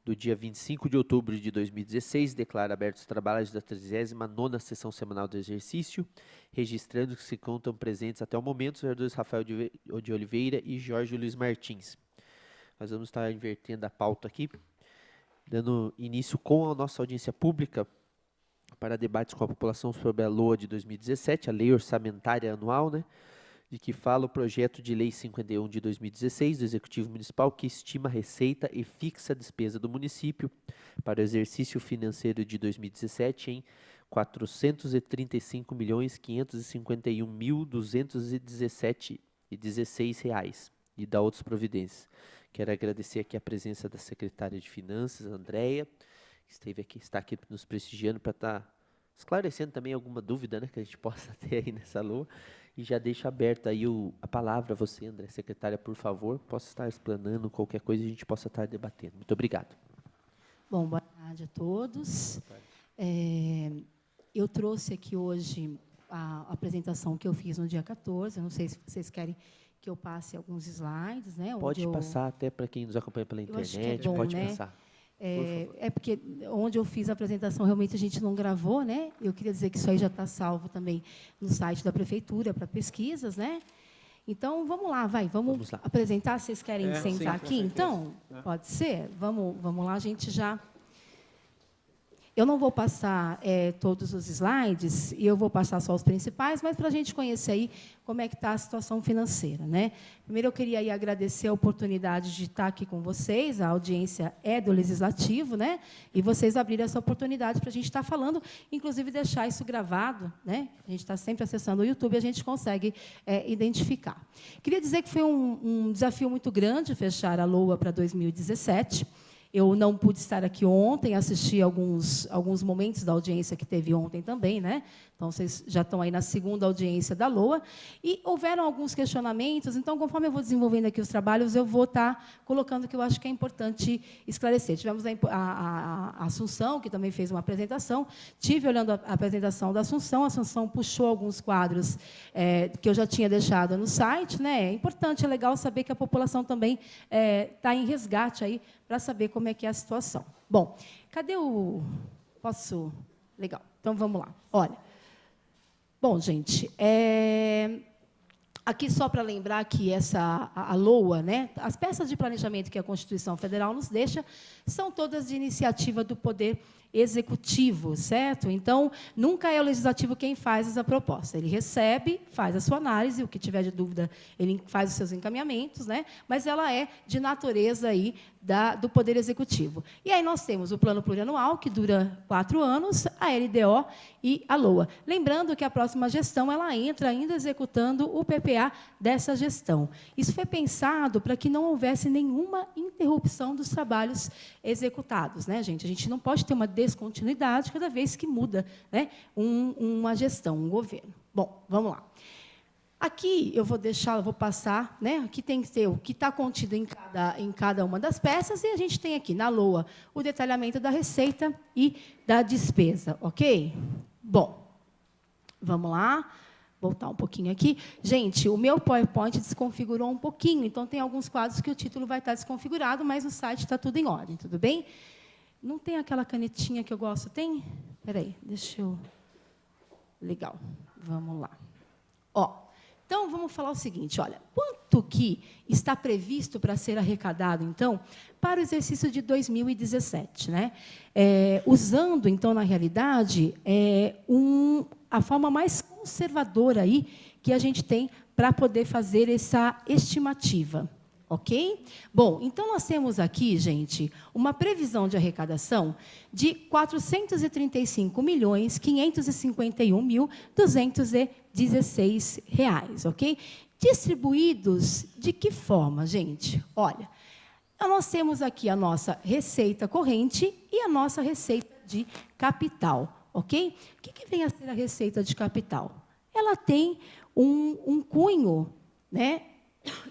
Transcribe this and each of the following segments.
do dia 25 de outubro de 2016, declara abertos os trabalhos da 39ª sessão semanal do exercício, registrando que se contam presentes até o momento os vereadores Rafael de Oliveira e Jorge Luiz Martins. Nós vamos estar invertendo a pauta aqui, dando início com a nossa audiência pública para debates com a população sobre a LOA de 2017, a Lei Orçamentária Anual, né, de que fala o projeto de Lei 51 de 2016 do Executivo Municipal, que estima a receita e fixa a despesa do município para o exercício financeiro de 2017 em R$ 435.551.217,16 e dá outras providências. Quero agradecer aqui a presença da secretária de Finanças, Andréia, que está aqui nos prestigiando para estar esclarecendo também alguma dúvida, né, que a gente possa ter aí nessa LOA. E já deixo aberta aí a palavra a você, André, secretária, por favor, possa estar explanando qualquer coisa e a gente possa estar debatendo. Muito obrigado. Bom, boa tarde a todos. Eu trouxe aqui hoje a apresentação que eu fiz no dia 14, eu não sei se vocês querem que eu passe alguns slides, né? Pode passar, até para quem nos acompanha pela internet, bom, pode né? passar. Porque onde eu fiz a apresentação, realmente a gente não gravou, né? Eu queria dizer que isso aí já está salvo também no site da Prefeitura para pesquisas, né? Então, vamos lá, vamos lá. Apresentar. Vocês querem sentar aqui? Então, pode ser? Vamos lá, a gente já... Eu não vou passar todos os slides, e eu vou passar só os principais, mas para a gente conhecer aí como é que está a situação financeira, né? Primeiro, eu queria aí agradecer a oportunidade de estar aqui com vocês, a audiência é do Legislativo, né? E vocês abrirem essa oportunidade para a gente estar falando, inclusive deixar isso gravado, né? A gente está sempre acessando o YouTube e a gente consegue identificar. Queria dizer que foi um desafio muito grande fechar a LOA para 2017. Eu não pude estar aqui ontem, assisti alguns momentos da audiência que teve ontem também, né? Então, vocês já estão aí na segunda audiência da LOA. E houveram alguns questionamentos, então, conforme eu vou desenvolvendo aqui os trabalhos, eu vou estar colocando o que eu acho que é importante esclarecer. Tivemos a Assunção, que também fez uma apresentação. Tive olhando a apresentação da Assunção. A Assunção puxou alguns quadros que eu já tinha deixado no site, né? É importante, é legal saber que a população também está em resgate aí para saber como é que é a situação. Bom, cadê o... Posso... Legal, então vamos lá. Olha, bom, gente, aqui só para lembrar que a LOA, né, as peças de planejamento que a Constituição Federal nos deixa, são todas de iniciativa do Poder Executivo, certo? Então, nunca é o Legislativo quem faz essa proposta. Ele recebe, faz a sua análise, o que tiver de dúvida, ele faz os seus encaminhamentos, né? Mas ela é de natureza aí do Poder Executivo. E aí nós temos o Plano Plurianual, que dura 4 anos, a LDO e a LOA. Lembrando que a próxima gestão ela entra ainda executando o PPA dessa gestão. Isso foi pensado para que não houvesse nenhuma interrupção dos trabalhos executados, né, gente? A gente não pode ter uma descontinuidade cada vez que muda, né, uma gestão, um governo. Bom, vamos lá. Aqui eu vou passar, né? Aqui tem que ter o que está contido em cada uma das peças, e a gente tem aqui na LOA o detalhamento da receita e da despesa, ok? Bom, vamos lá. Voltar um pouquinho aqui. Gente, o meu PowerPoint desconfigurou um pouquinho, então tem alguns quadros que o título vai estar desconfigurado, mas no site está tudo em ordem, tudo bem? Não tem aquela canetinha que eu gosto? Tem? Espera aí, deixa eu... Legal, vamos lá. Então, vamos falar o seguinte, olha, quanto que está previsto para ser arrecadado, então, para o exercício de 2017, né? Usando, então, na realidade, a forma mais conservadora aí que a gente tem para poder fazer essa estimativa. Ok? Bom, então nós temos aqui, gente, uma previsão de arrecadação de R$ 435.551.216, ok? Distribuídos de que forma, gente? Olha, nós temos aqui a nossa receita corrente e a nossa receita de capital, ok? O que vem a ser a receita de capital? Ela tem um cunho, né,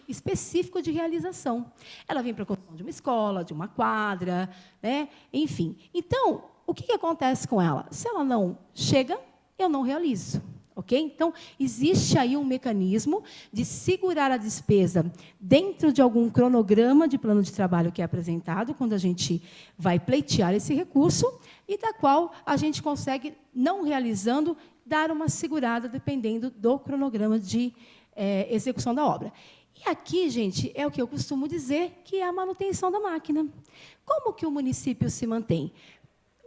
específico de realização. Ela vem para a construção de uma escola, de uma quadra, né? Enfim. Então, o que acontece com ela? Se ela não chega, eu não realizo. ok? Então, existe aí um mecanismo de segurar a despesa dentro de algum cronograma de plano de trabalho que é apresentado, quando a gente vai pleitear esse recurso, e da qual a gente consegue, não realizando, dar uma segurada, dependendo do cronograma de execução da obra. E aqui, gente, é o que eu costumo dizer, que é a manutenção da máquina. Como que o município se mantém?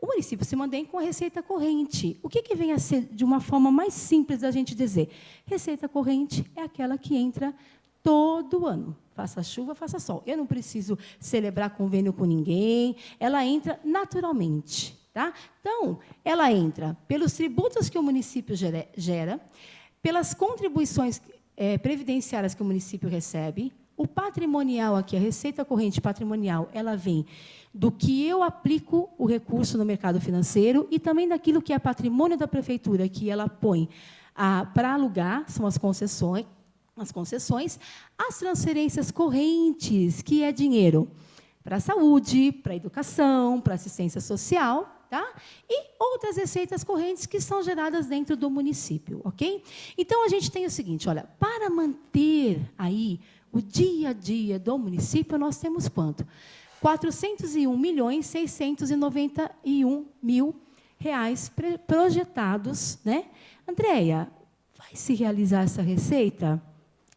O município se mantém com a receita corrente. O que vem a ser, de uma forma mais simples da gente dizer? Receita corrente é aquela que entra todo ano. Faça chuva, faça sol. Eu não preciso celebrar convênio com ninguém. Ela entra naturalmente. Tá? Então, ela entra pelos tributos que o município gera, pelas contribuições previdenciárias que o município recebe. O patrimonial aqui, a receita corrente patrimonial, ela vem do que eu aplico o recurso no mercado financeiro e também daquilo que é patrimônio da prefeitura, que ela põe para alugar, são as concessões, as transferências correntes, que é dinheiro para a saúde, para a educação, para a assistência social, tá? E outras receitas correntes que são geradas dentro do município, ok? Então, a gente tem o seguinte, olha, para manter aí o dia a dia do município, nós temos quanto? R$ 401.691.000 projetados, né? Andréia, vai se realizar essa receita?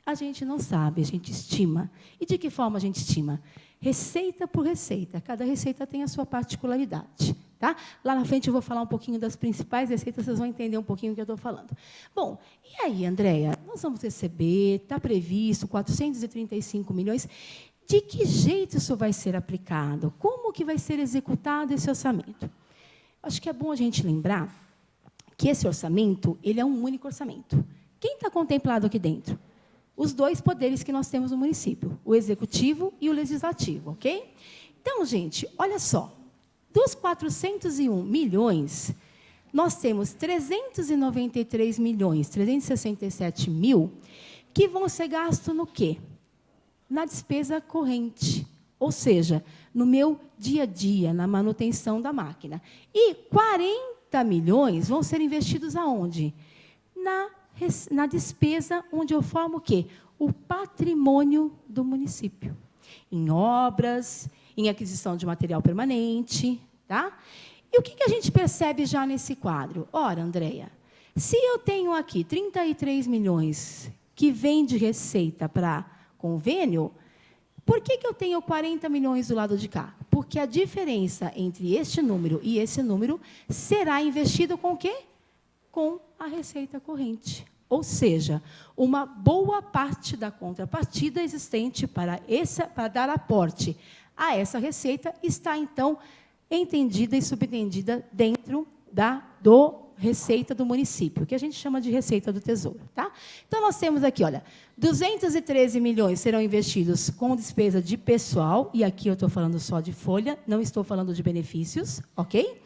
A gente não sabe, a gente estima. E de que forma a gente estima? Receita por receita. Cada receita tem a sua particularidade. Tá? Lá na frente eu vou falar um pouquinho das principais receitas, vocês vão entender um pouquinho o que eu estou falando. Bom, e aí, Andréia, nós vamos receber, está previsto 435 milhões. De que jeito isso vai ser aplicado? Como que vai ser executado esse orçamento? Acho que é bom a gente lembrar que esse orçamento, ele é um único orçamento. Quem está contemplado aqui dentro? Os dois poderes que nós temos no município, o executivo e o legislativo, ok? Então, gente, olha só. Dos 401 milhões, nós temos 393 milhões, 367 mil, que vão ser gastos no quê? Na despesa corrente, ou seja, no meu dia a dia, na manutenção da máquina. E 40 milhões vão ser investidos aonde? Na despesa onde eu formo o quê? O patrimônio do município. Em obras, em aquisição de material permanente, tá? E o que a gente percebe já nesse quadro? Ora, Andréia, se eu tenho aqui 33 milhões que vem de receita para convênio, por que eu tenho 40 milhões do lado de cá? Porque a diferença entre este número e esse número será investido com o quê? Com a receita corrente. Ou seja, uma boa parte da contrapartida existente para dar aporte a essa receita está, então, entendida e subentendida dentro do receita do município, que a gente chama de receita do Tesouro. Tá? Então, nós temos aqui, olha, 213 milhões serão investidos com despesa de pessoal, e aqui eu estou falando só de folha, não estou falando de benefícios, ok?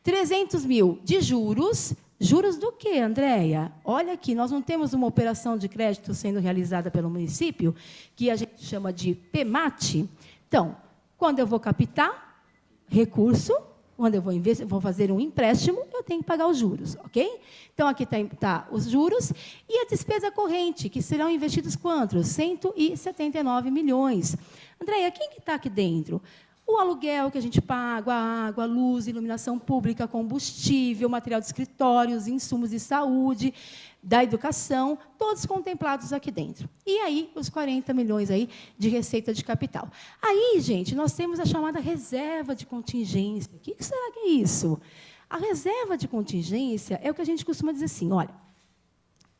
300 mil de juros. Juros do quê, Andréia? Olha aqui, nós não temos uma operação de crédito sendo realizada pelo município, que a gente chama de PEMAT. Então, quando eu vou captar recurso, quando eu vou fazer um empréstimo, eu tenho que pagar os juros, ok? Então, aqui está os juros e a despesa corrente, que serão investidos quantos? 179 milhões. Andréia, quem que está aqui dentro? O aluguel que a gente paga, a água, a luz, iluminação pública, combustível, material de escritórios, insumos de saúde, da educação, todos contemplados aqui dentro. E aí, os 40 milhões aí de receita de capital. Aí, gente, nós temos a chamada reserva de contingência. O que será que é isso? A reserva de contingência é o que a gente costuma dizer assim, olha,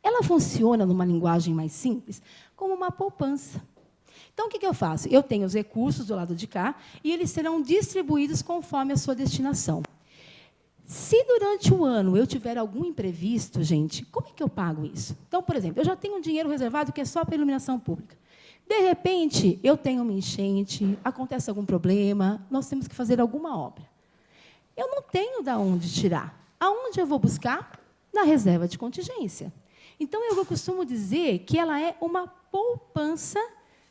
ela funciona, numa linguagem mais simples, como uma poupança. Então, o que eu faço? Eu tenho os recursos do lado de cá e eles serão distribuídos conforme a sua destinação. Se durante o ano eu tiver algum imprevisto, gente, como é que eu pago isso? Então, por exemplo, eu já tenho um dinheiro reservado que é só para iluminação pública. De repente, eu tenho uma enchente, acontece algum problema, nós temos que fazer alguma obra. Eu não tenho de onde tirar. Aonde eu vou buscar? Na reserva de contingência. Então, eu costumo dizer que ela é uma poupança,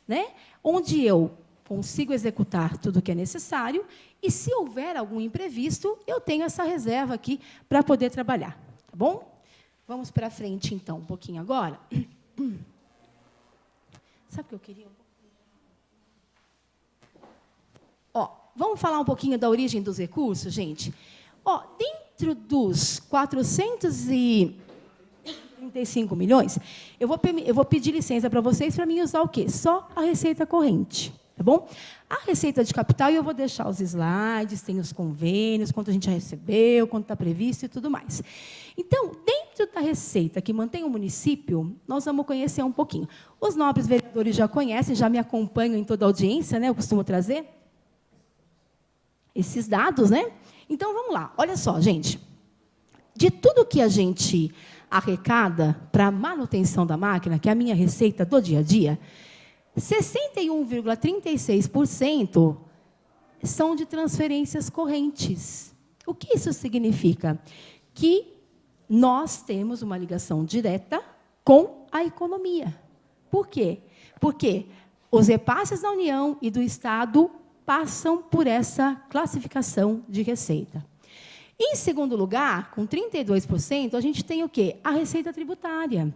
né, onde eu consigo executar tudo o que é necessário e, se houver algum imprevisto, eu tenho essa reserva aqui para poder trabalhar. Tá bom? Vamos para frente, então, um pouquinho agora. Sabe o que eu queria? Ó, vamos falar um pouquinho da origem dos recursos, gente? Ó, dentro dos 435 milhões, eu vou pedir licença para vocês para mim usar o quê? Só a receita corrente, tá bom? A receita de capital, eu vou deixar os slides, tem os convênios, quanto a gente já recebeu, quanto está previsto e tudo mais. Então, dentro da receita que mantém o município, nós vamos conhecer um pouquinho. Os nobres vereadores já conhecem, já me acompanham em toda a audiência, né? Eu costumo trazer esses dados, né? Então, vamos lá. Olha só, gente. De tudo que a gente arrecada para a manutenção da máquina, que é a minha receita do dia a dia, 61,36% são de transferências correntes. O que isso significa? Que nós temos uma ligação direta com a economia. Por quê? Porque os repasses da União e do Estado passam por essa classificação de receita. Em segundo lugar, com 32%, a gente tem o quê? A receita tributária.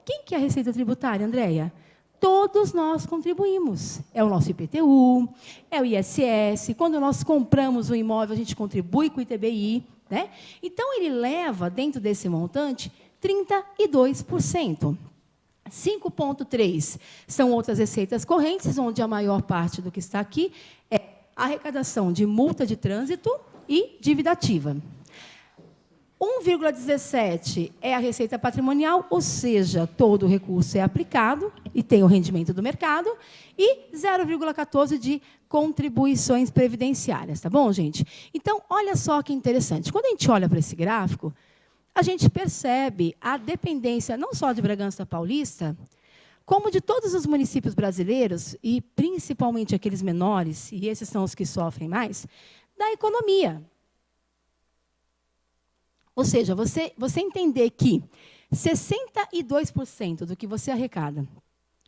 Quem que é a receita tributária, Andréia? Todos nós contribuímos. É o nosso IPTU, é o ISS. Quando nós compramos um imóvel, a gente contribui com o ITBI. Né? Então, ele leva, dentro desse montante, 32%. 5,3% são outras receitas correntes, onde a maior parte do que está aqui é a arrecadação de multa de trânsito e dívida ativa. 1,17% é a receita patrimonial, ou seja, todo o recurso é aplicado e tem o rendimento do mercado, e 0,14% de contribuições previdenciárias, tá bom, gente? Então, olha só que interessante. Quando a gente olha para esse gráfico, a gente percebe a dependência não só de Bragança Paulista, como de todos os municípios brasileiros, e principalmente aqueles menores, e esses são os que sofrem mais, da economia. Ou seja, você entender que 62% do que você arrecada,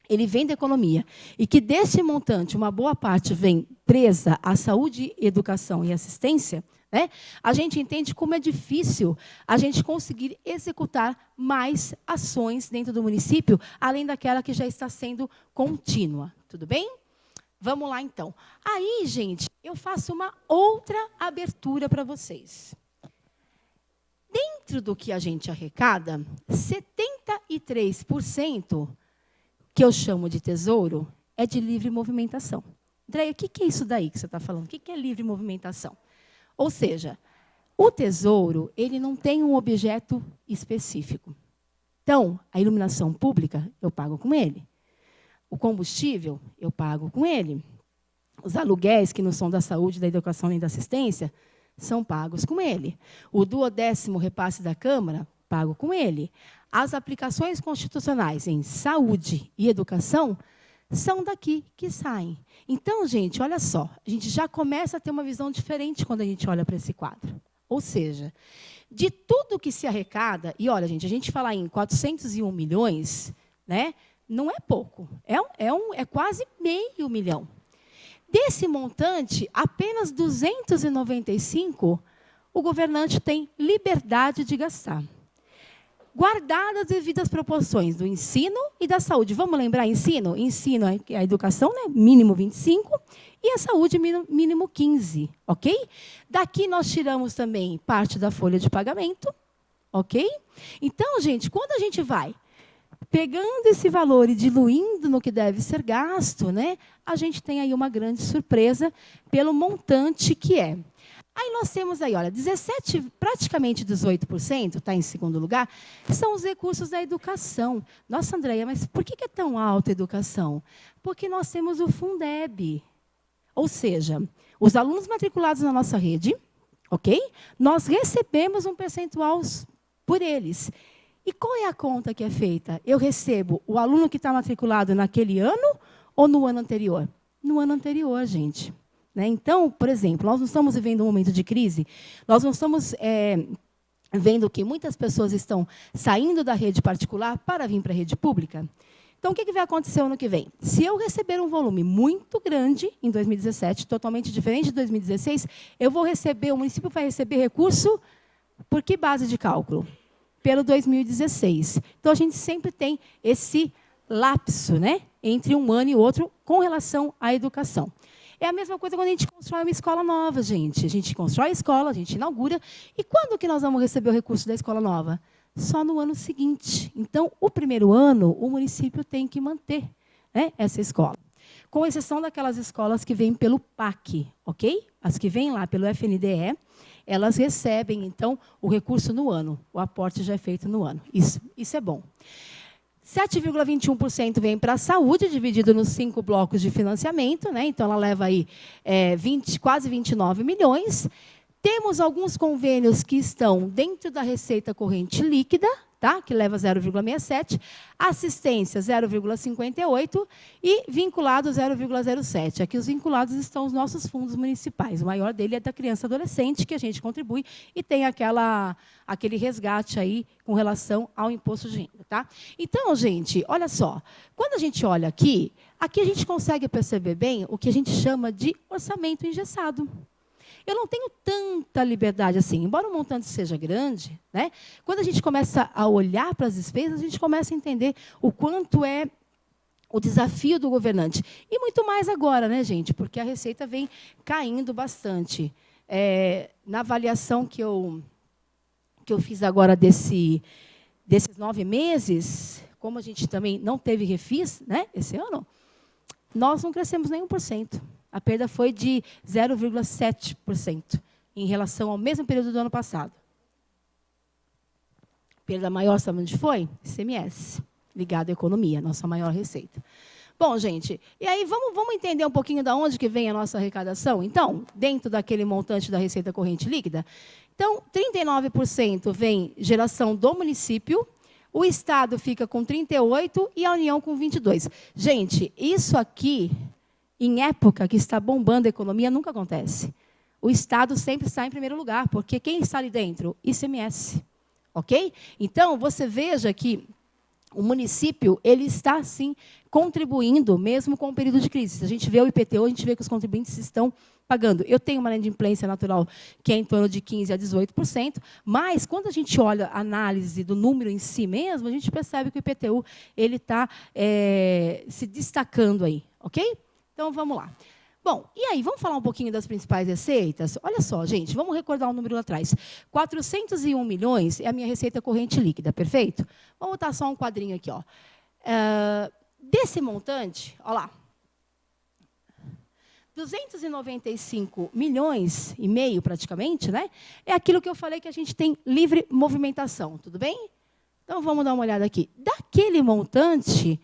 ele vem da economia, e que desse montante, uma boa parte vem presa à saúde, educação e assistência, né? A gente entende como é difícil a gente conseguir executar mais ações dentro do município, além daquela que já está sendo contínua. Tudo bem? Vamos lá, então. Aí, gente, eu faço uma outra abertura para vocês. Dentro do que a gente arrecada, 73%, que eu chamo de tesouro, é de livre movimentação. Andréia, o que é isso daí que você está falando? O que é livre movimentação? Ou seja, o tesouro, ele não tem um objeto específico. Então, a iluminação pública, eu pago com ele. O combustível, eu pago com ele. Os aluguéis, que não são da saúde, da educação nem da assistência, são pagos com ele. O 12º repasse da Câmara, pago com ele. As aplicações constitucionais em saúde e educação são daqui que saem. Então, gente, olha só, a gente já começa a ter uma visão diferente quando a gente olha para esse quadro. Ou seja, de tudo que se arrecada, e olha, gente, a gente falar em 401 milhões, né, não é pouco, é quase meio milhão. Desse montante, apenas 295 o governante tem liberdade de gastar. Guardadas as devidas proporções do ensino e da saúde. Vamos lembrar ensino? Ensino é a educação, né? Mínimo 25, e a saúde mínimo 15, ok? Daqui nós tiramos também parte da folha de pagamento, ok? Então, gente, quando a gente vai pegando esse valor e diluindo no que deve ser gasto, né, a gente tem aí uma grande surpresa pelo montante que é. Aí nós temos aí, olha, 17%, praticamente 18%, está em segundo lugar, são os recursos da educação. Nossa, Andréia, mas por que é tão alta a educação? Porque nós temos o Fundeb. Ou seja, os alunos matriculados na nossa rede, ok? Nós recebemos um percentual por eles. E qual é a conta que é feita? Eu recebo o aluno que está matriculado naquele ano ou no ano anterior? No ano anterior, gente. Né? Então, por exemplo, nós não estamos vivendo um momento de crise, nós não estamos vendo que muitas pessoas estão saindo da rede particular para vir para a rede pública. Então, o que vai acontecer ano que vem? Se eu receber um volume muito grande em 2017, totalmente diferente de 2016, o município vai receber recurso por que base de cálculo? pelo 2016. Então, a gente sempre tem esse lapso, né, entre um ano e outro com relação à educação. É a mesma coisa quando a gente constrói uma escola nova, gente. A gente constrói a escola, a gente inaugura. E quando que nós vamos receber o recurso da escola nova? Só no ano seguinte. Então, o primeiro ano, o município tem que manter, né, essa escola. Com exceção daquelas escolas que vêm pelo PAC, ok? As que vêm lá pelo FNDE, elas recebem, então, o recurso no ano. O aporte já é feito no ano. Isso é bom. 7,21% vem para a saúde, dividido nos 5 blocos de financiamento, né? Então, ela leva aí quase 29 milhões. Temos alguns convênios que estão dentro da receita corrente líquida, tá? Que leva 0,67, assistência 0,58 e vinculado 0,07. Aqui os vinculados estão os nossos fundos municipais. O maior dele é da criança e adolescente, que a gente contribui, e tem aquele resgate aí com relação ao imposto de renda. Tá? Então, gente, olha só, quando a gente olha aqui a gente consegue perceber bem o que a gente chama de orçamento engessado. Eu não tenho tanta liberdade assim, embora o montante seja grande, né? Quando a gente começa a olhar para as despesas, a gente começa a entender o quanto é o desafio do governante. E muito mais agora, né, gente? Porque a receita vem caindo bastante. Na avaliação que eu fiz agora desses 9 meses, como a gente também não teve refis, né, esse ano, nós não crescemos nem 1%. A perda foi de 0,7% em relação ao mesmo período do ano passado. Perda maior, sabe onde foi? ICMS, ligado à economia, nossa maior receita. Bom, gente, e aí vamos entender um pouquinho de onde que vem a nossa arrecadação? Então, dentro daquele montante da receita corrente líquida, então, 39% vem geração do município, o Estado fica com 38% e a União com 22%. Gente, isso aqui, em época que está bombando a economia, nunca acontece. O Estado sempre está em primeiro lugar, porque quem está ali dentro? ICMS. Ok? Então, você veja que o município ele está, sim, contribuindo, mesmo com o período de crise. Se a gente vê o IPTU, a gente vê que os contribuintes estão pagando. Eu tenho uma inadimplência natural que é em torno de 15% a 18%, mas, quando a gente olha a análise do número em si mesmo, a gente percebe que o IPTU está se destacando aí. Ok? Então, vamos lá. Bom, e aí, vamos falar um pouquinho das principais receitas? Olha só, gente, vamos recordar um número lá atrás. 401 milhões é a minha receita corrente líquida, perfeito? Vamos botar só um quadrinho aqui. Ó. Desse montante, olha lá, 295 milhões e meio, praticamente, né? É aquilo que eu falei que a gente tem livre movimentação, tudo bem? Então, vamos dar uma olhada aqui. Daquele montante,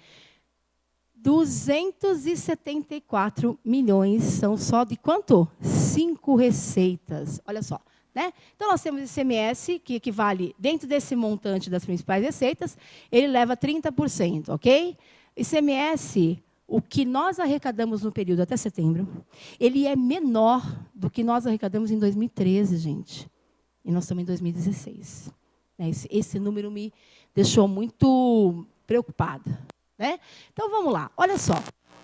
274 milhões são só de quanto? 5 receitas. Olha só. Né? Então, nós temos ICMS, que equivale, dentro desse montante das principais receitas, ele leva 30%, ok? ICMS, o que nós arrecadamos no período até setembro, ele é menor do que nós arrecadamos em 2013, gente. E nós estamos em 2016. Esse número me deixou muito preocupada. Né? Então, vamos lá. Olha só.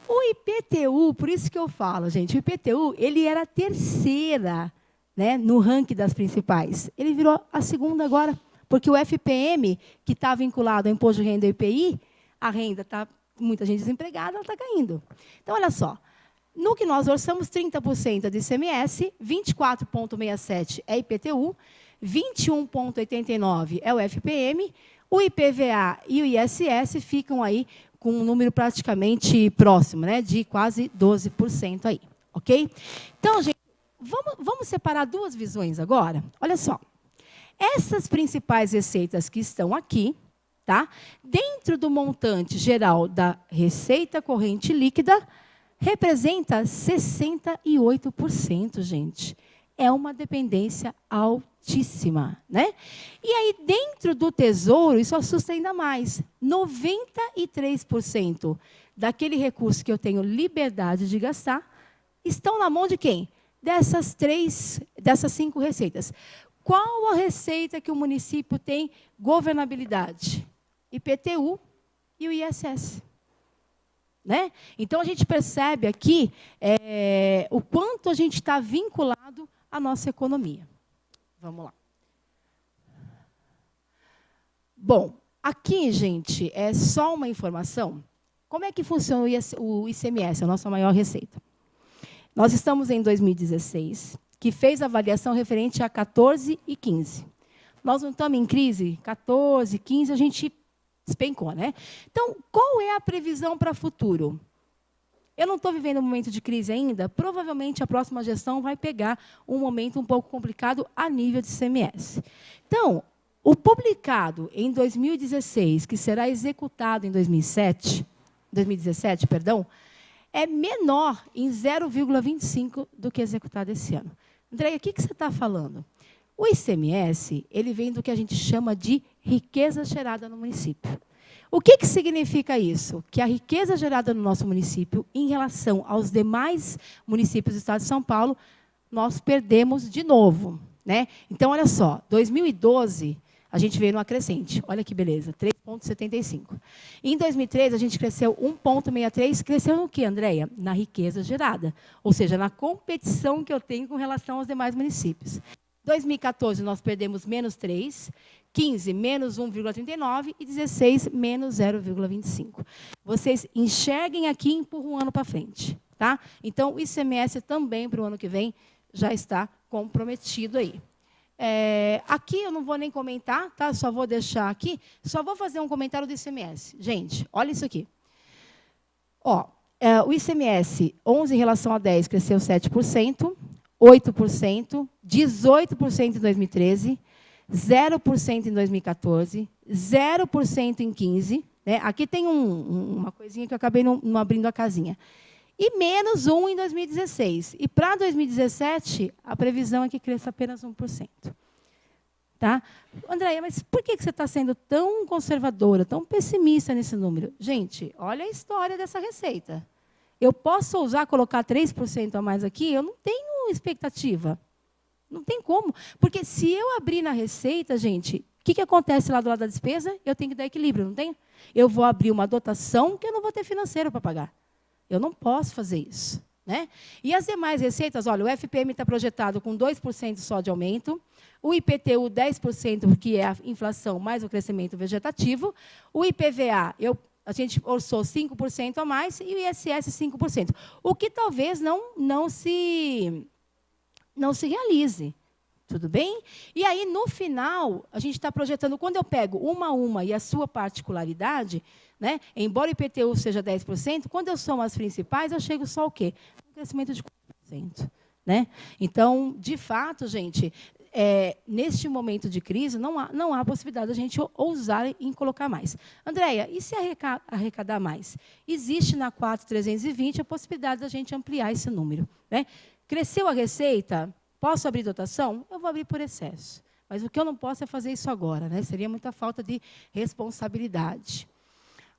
O IPTU, por isso que eu falo, gente, o IPTU ele era a terceira, né, no ranking das principais. Ele virou a segunda agora, porque o FPM, que está vinculado ao Imposto de Renda e IPI, a renda está, muita gente desempregada, ela está caindo. Então, olha só. No que nós orçamos, 30% de ICMS, 24,67% é IPTU, 21,89% é o FPM, o IPVA e o ISS ficam aí com um número praticamente próximo, né, de quase 12% aí, ok? Então, gente, vamos separar duas visões agora? Olha só. Essas principais receitas que estão aqui, tá? Dentro do montante geral da receita corrente líquida, representa 68%, gente. É uma dependência altíssima, né? E aí, dentro do Tesouro, isso assusta ainda mais. 93% daquele recurso que eu tenho liberdade de gastar estão na mão de quem? Dessas 5 receitas. Qual a receita que o município tem governabilidade? IPTU e o ISS. Né? Então, a gente percebe aqui o quanto a gente está vinculado à nossa economia. Vamos lá. Bom, aqui, gente, é só uma informação. Como é que funciona o ICMS, a nossa maior receita? Nós estamos em 2016, que fez a avaliação referente a 14 e 15. Nós não estamos em crise, 14, 15, a gente despencou, né? Então, qual é a previsão para o futuro? Eu não estou vivendo um momento de crise ainda, provavelmente a próxima gestão vai pegar um momento um pouco complicado a nível de ICMS. Então, o publicado em 2016, que será executado em 2017, é menor em 0,25 do que executado esse ano. Andréia, o que você está falando? O ICMS, ele vem do que a gente chama de riqueza gerada no município. O que significa isso? Que a riqueza gerada no nosso município, em relação aos demais municípios do Estado de São Paulo, nós perdemos de novo, né? Então, olha só, 2012, a gente veio numa crescente. Olha que beleza, 3,75. Em 2013, a gente cresceu 1,63. Cresceu no quê, Andréia? Na riqueza gerada. Ou seja, na competição que eu tenho com relação aos demais municípios. 2014, nós perdemos menos 3. 15, menos 1,39. E 16, menos 0,25. Vocês enxerguem aqui e empurram um ano para frente. Tá? Então, o ICMS também, para o ano que vem, já está comprometido aí. Aqui eu não vou nem comentar, tá? Só vou deixar aqui. Só vou fazer um comentário do ICMS. Gente, olha isso aqui. O ICMS, 11 em relação a 10, cresceu 7%, 8%, 18% em 2013, 0% em 2014, 0% em 15. Né? Aqui tem uma coisinha que eu acabei não abrindo a casinha. E menos 1 em 2016. E para 2017, a previsão é que cresça apenas 1%. Tá? Andréia, mas por que você está sendo tão conservadora, tão pessimista nesse número? Gente, olha a história dessa receita. Eu posso ousar colocar 3% a mais aqui? Eu não tenho expectativa. Não tem como. Porque se eu abrir na receita, gente, o que acontece lá do lado da despesa? Eu tenho que dar equilíbrio, não tenho? Eu vou abrir uma dotação que eu não vou ter financeiro para pagar. Eu não posso fazer isso. Né? E as demais receitas, olha, o FPM está projetado com 2% só de aumento, o IPTU 10%, que é a inflação mais o crescimento vegetativo, o IPVA, a gente orçou 5% a mais, e o ISS 5%. O que talvez não se realize. Tudo bem? E aí, no final, a gente está projetando, quando eu pego uma a uma e a sua particularidade, né, embora o IPTU seja 10%, quando eu somo as principais, eu chego só ao quê? Um crescimento de 4%. Né? Então, de fato, gente, neste momento de crise, não há possibilidade de a gente ousar em colocar mais. Andréia, e se arrecadar mais? Existe na 4.320 a possibilidade da gente ampliar esse número. Né? Cresceu a receita? Posso abrir dotação? Eu vou abrir por excesso. Mas o que eu não posso é fazer isso agora. Né? Seria muita falta de responsabilidade.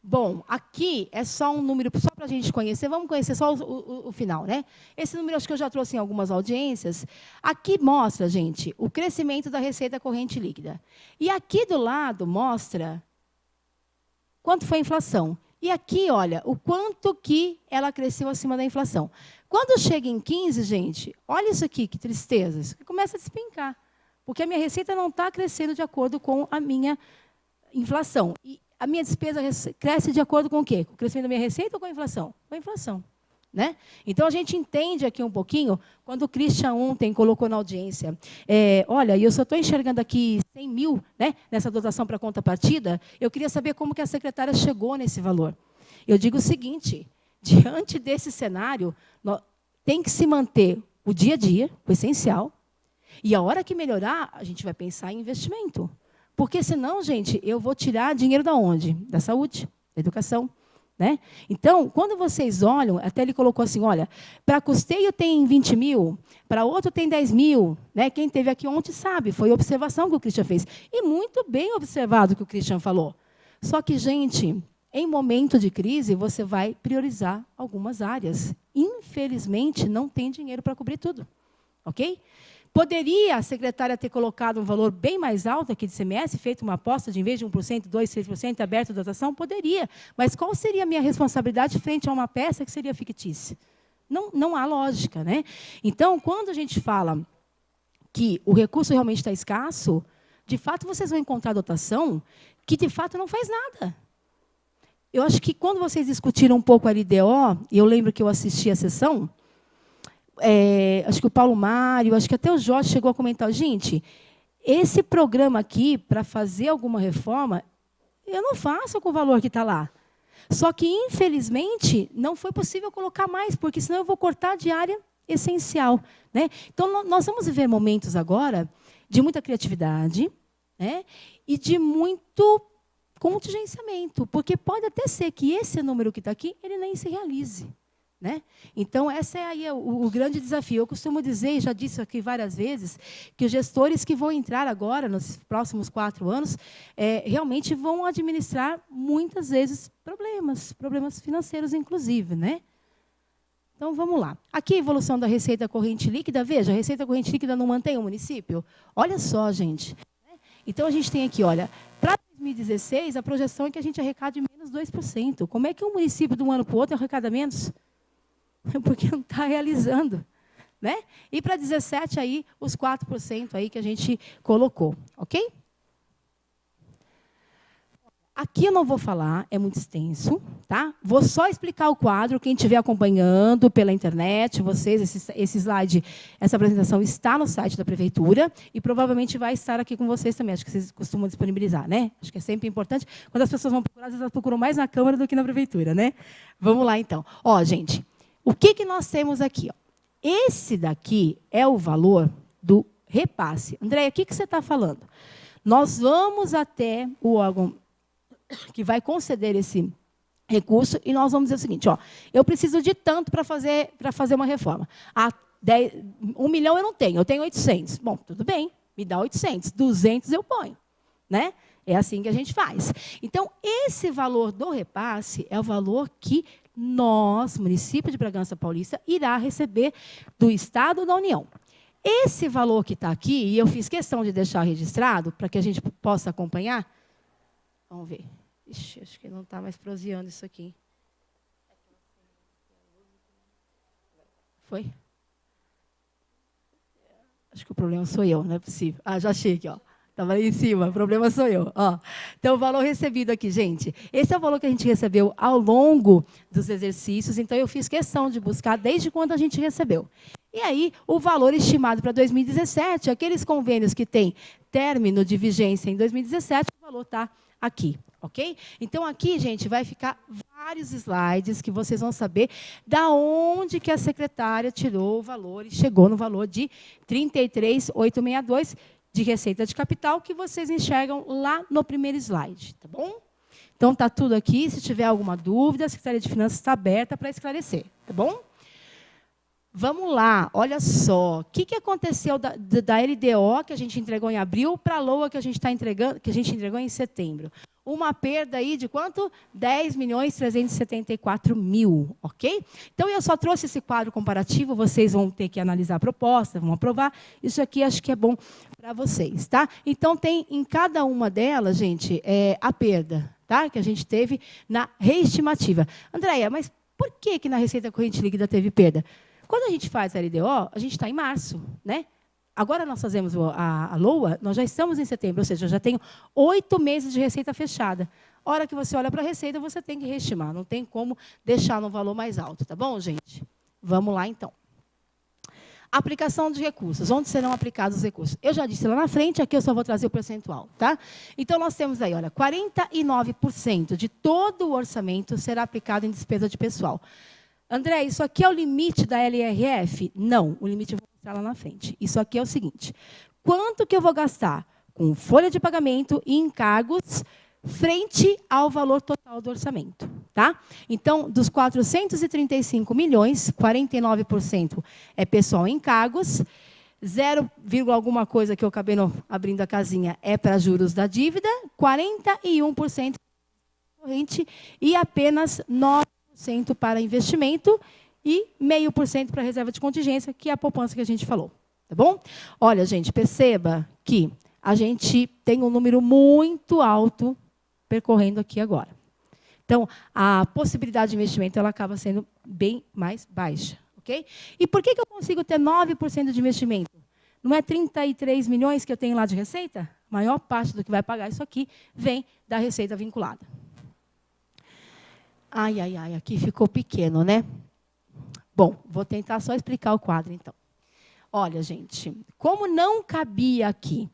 Bom, aqui é só um número, só para a gente conhecer. Vamos conhecer só o final. Né? Esse número acho que eu já trouxe em algumas audiências. Aqui mostra, gente, o crescimento da receita corrente líquida. E aqui do lado mostra quanto foi a inflação. E aqui, olha, o quanto que ela cresceu acima da inflação. Quando chega em 15, gente, olha isso aqui, que tristeza. Isso começa a despencar. Porque a minha receita não está crescendo de acordo com a minha inflação. E a minha despesa cresce de acordo com o quê? Com o crescimento da minha receita ou com a inflação? Com a inflação. Né? Então, a gente entende aqui um pouquinho, quando o Christian ontem colocou na audiência, olha, eu só estou enxergando aqui 100 mil, né, nessa dotação para contrapartida, eu queria saber como que a secretária chegou nesse valor. Eu digo o seguinte, diante desse cenário, tem que se manter o dia a dia, o essencial, e a hora que melhorar, a gente vai pensar em investimento. Porque, senão, gente, eu vou tirar dinheiro da onde? Da saúde, da educação. Né? Então, quando vocês olham, até ele colocou assim, olha, para custeio tem 20 mil, para outro tem 10 mil. Né? Quem esteve aqui ontem sabe, foi a observação que o Christian fez. E muito bem observado o que o Christian falou. Só que, gente, em momento de crise, você vai priorizar algumas áreas. Infelizmente, não tem dinheiro para cobrir tudo. Ok? Poderia a secretária ter colocado um valor bem mais alto aqui de ICMS, feito uma aposta de, em vez de 1%, 2%, 3%, aberto a dotação? Poderia. Mas qual seria a minha responsabilidade frente a uma peça que seria fictícia? Não há lógica. Né? Então, quando a gente fala que o recurso realmente está escasso, de fato, vocês vão encontrar dotação que, de fato, não faz nada. Eu acho que, quando vocês discutiram um pouco a LDO, e eu lembro que eu assisti a sessão, acho que o Paulo Mário, acho que até o Jorge chegou a comentar, gente, esse programa aqui, para fazer alguma reforma, eu não faço com o valor que está lá. Só que, infelizmente, não foi possível colocar mais, porque senão eu vou cortar a diária essencial, né? Então, nós vamos viver momentos agora de muita criatividade, né? E de muito contingenciamento, porque pode até ser que esse número que está aqui, ele nem se realize, né? Então, esse é aí o grande desafio. Eu costumo dizer, e já disse aqui várias vezes, que os gestores que vão entrar agora, nos próximos 4 anos, realmente vão administrar, muitas vezes, problemas financeiros, inclusive, né? Então, vamos lá. Aqui, a evolução da receita corrente líquida. Veja, a receita corrente líquida não mantém o município? Olha só, gente. Então, a gente tem aqui, olha, para 2016, a projeção é que a gente arrecade menos 2%. Como é que um município, de um ano para o outro, arrecada menos? Porque não está realizando, né? E para 17, aí, os 4% aí que a gente colocou, ok? Aqui eu não vou falar, é muito extenso, tá? Vou só explicar o quadro, quem estiver acompanhando pela internet, vocês, esse slide, essa apresentação está no site da Prefeitura e provavelmente vai estar aqui com vocês também, acho que vocês costumam disponibilizar, né? Acho que é sempre importante. Quando as pessoas vão procurar, às vezes elas procuram mais na Câmara do que na Prefeitura, né? Vamos lá, então. Ó, gente, o que nós temos aqui? Ó? Esse daqui é o valor do repasse. Andréia, o que você está falando? Nós vamos até o órgão que vai conceder esse recurso, e nós vamos dizer o seguinte, ó, eu preciso de tanto para fazer uma reforma. 1 milhão eu não tenho, eu tenho 800. Bom, tudo bem, me dá 800. 200 eu ponho, né? É assim que a gente faz. Então, esse valor do repasse é o valor que nós, município de Bragança Paulista, irá receber do Estado ou da União. Esse valor que está aqui, e eu fiz questão de deixar registrado, para que a gente possa acompanhar. Vamos ver. Ixi, acho que não está mais proseando isso aqui. Foi? Acho que o problema sou eu, não é possível. Ah, já achei aqui, ó. Estava ali em cima, o problema sou eu. Ó. Então, o valor recebido aqui, gente, esse é o valor que a gente recebeu ao longo dos exercícios, então eu fiz questão de buscar desde quando a gente recebeu. E aí, o valor estimado para 2017, aqueles convênios que têm término de vigência em 2017, o valor está aqui, ok? Então, aqui, gente, vai ficar vários slides que vocês vão saber da onde que a secretária tirou o valor e chegou no valor de 33.862 de receita de capital, que vocês enxergam lá no primeiro slide, tá bom? Então, está tudo aqui. Se tiver alguma dúvida, a Secretaria de Finanças está aberta para esclarecer, tá bom? Vamos lá, olha só. O que aconteceu da LDO, que a gente entregou em abril, para a LOA, que a gente entregou em setembro? Uma perda aí de quanto? 10.374.000, ok? Então, eu só trouxe esse quadro comparativo, vocês vão ter que analisar a proposta, vão aprovar. Isso aqui acho que é bom para vocês, tá? Então, tem em cada uma delas, gente, a perda, tá? Que a gente teve na reestimativa. Andréia, mas por que na receita corrente líquida teve perda? Quando a gente faz a LDO, a gente está em março, né? Agora nós fazemos a LOA, nós já estamos em setembro, ou seja, eu já tenho 8 meses de receita fechada. A hora que você olha para a receita, você tem que reestimar, não tem como deixar no valor mais alto, tá bom, gente? Vamos lá, então. Aplicação de recursos. Onde serão aplicados os recursos? Eu já disse lá na frente, aqui eu só vou trazer o percentual, tá? Então, nós temos aí, olha, 49% de todo o orçamento será aplicado em despesa de pessoal. André, isso aqui é o limite da LRF? Não, o limite eu vou mostrar lá na frente. Isso aqui é o seguinte, quanto que eu vou gastar com folha de pagamento e encargos frente ao valor total do orçamento, tá? Então, dos 435 milhões, 49% é pessoal em encargos, 0, alguma coisa que eu acabei abrindo a casinha é para juros da dívida, 41% corrente e apenas 9% para investimento e 0,5% para reserva de contingência, que é a poupança que a gente falou. Tá bom? Olha, gente, perceba que a gente tem um número muito alto percorrendo aqui agora. Então, a possibilidade de investimento ela acaba sendo bem mais baixa. Okay? E por que eu consigo ter 9% de investimento? Não é 33 milhões que eu tenho lá de receita? A maior parte do que vai pagar isso aqui vem da receita vinculada. Ai, ai, ai, aqui ficou pequeno, né? Bom, vou tentar só explicar o quadro, então. Olha, gente, como não cabia aqui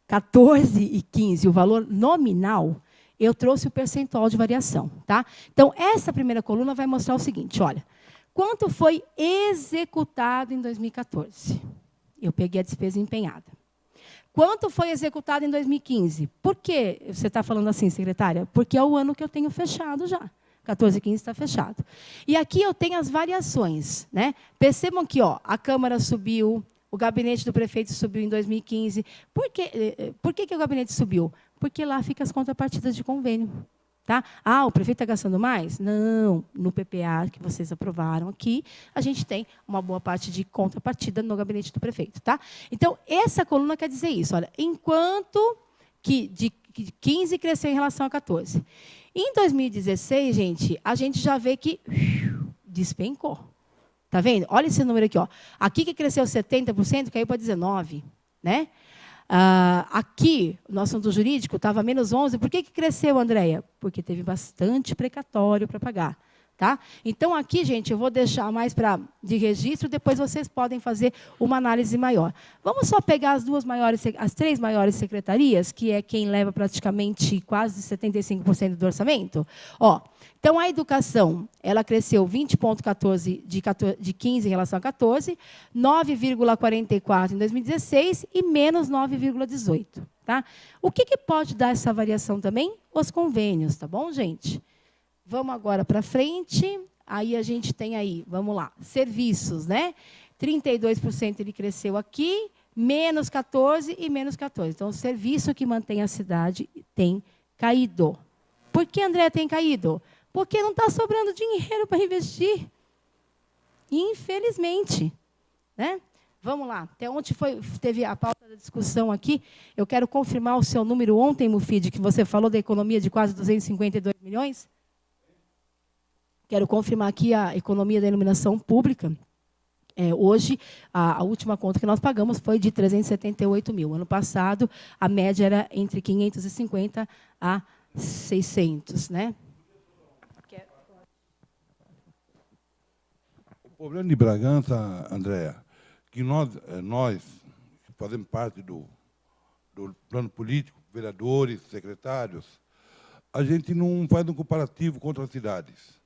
14 e 15, o valor nominal, eu trouxe o percentual de variação, tá? Então, essa primeira coluna vai mostrar o seguinte, olha, quanto foi executado em 2014? Eu peguei a despesa empenhada. Quanto foi executado em 2015? Por que você está falando assim, secretária? Porque é o ano que eu tenho fechado já. 14 e 15 está fechado. E aqui eu tenho as variações, né? Percebam que ó, a Câmara subiu, o gabinete do prefeito subiu em 2015. Por que o gabinete subiu? Porque lá ficam as contrapartidas de convênio. Tá? Ah, o prefeito está gastando mais? Não, no PPA que vocês aprovaram aqui, a gente tem uma boa parte de contrapartida no gabinete do prefeito. Tá? Então, essa coluna quer dizer isso. Olha, enquanto que de 15 cresceu em relação a 14. Em 2016, gente, a gente já vê que despencou. Tá vendo? Olha esse número aqui. Ó. Aqui que cresceu 70%, caiu para 19%. Né? Aqui, o nosso assunto jurídico estava menos 11%. Por que cresceu, Andréia? Porque teve bastante precatório para pagar. Tá? Então, aqui, gente, eu vou deixar mais de registro, depois vocês podem fazer uma análise maior. Vamos só pegar as 3 maiores secretarias, que é quem leva praticamente quase 75% do orçamento. Ó, então, a educação, ela cresceu 20,14% de 15 em relação a 14, 9,44% em 2016 e menos 9,18%. Tá? O que pode dar essa variação também? Os convênios, tá bom, gente? Vamos agora para frente. Aí a gente tem aí, vamos lá, serviços, né? 32% ele cresceu aqui, menos 14 e menos 14. Então, o serviço que mantém a cidade tem caído. Por que, André, tem caído? Porque não está sobrando dinheiro para investir. Infelizmente. Né? Vamos lá. Até ontem teve a pauta da discussão aqui. Eu quero confirmar o seu número ontem, Mufid, que você falou da economia de quase 252 milhões. Quero confirmar aqui a economia da iluminação pública. Hoje, a última conta que nós pagamos foi de 378 mil. Ano passado, a média era entre 550 a 600. Né? O problema de Bragança, Andréa, que nós que fazemos parte do plano político, vereadores, secretários, a gente não faz um comparativo contra as cidades.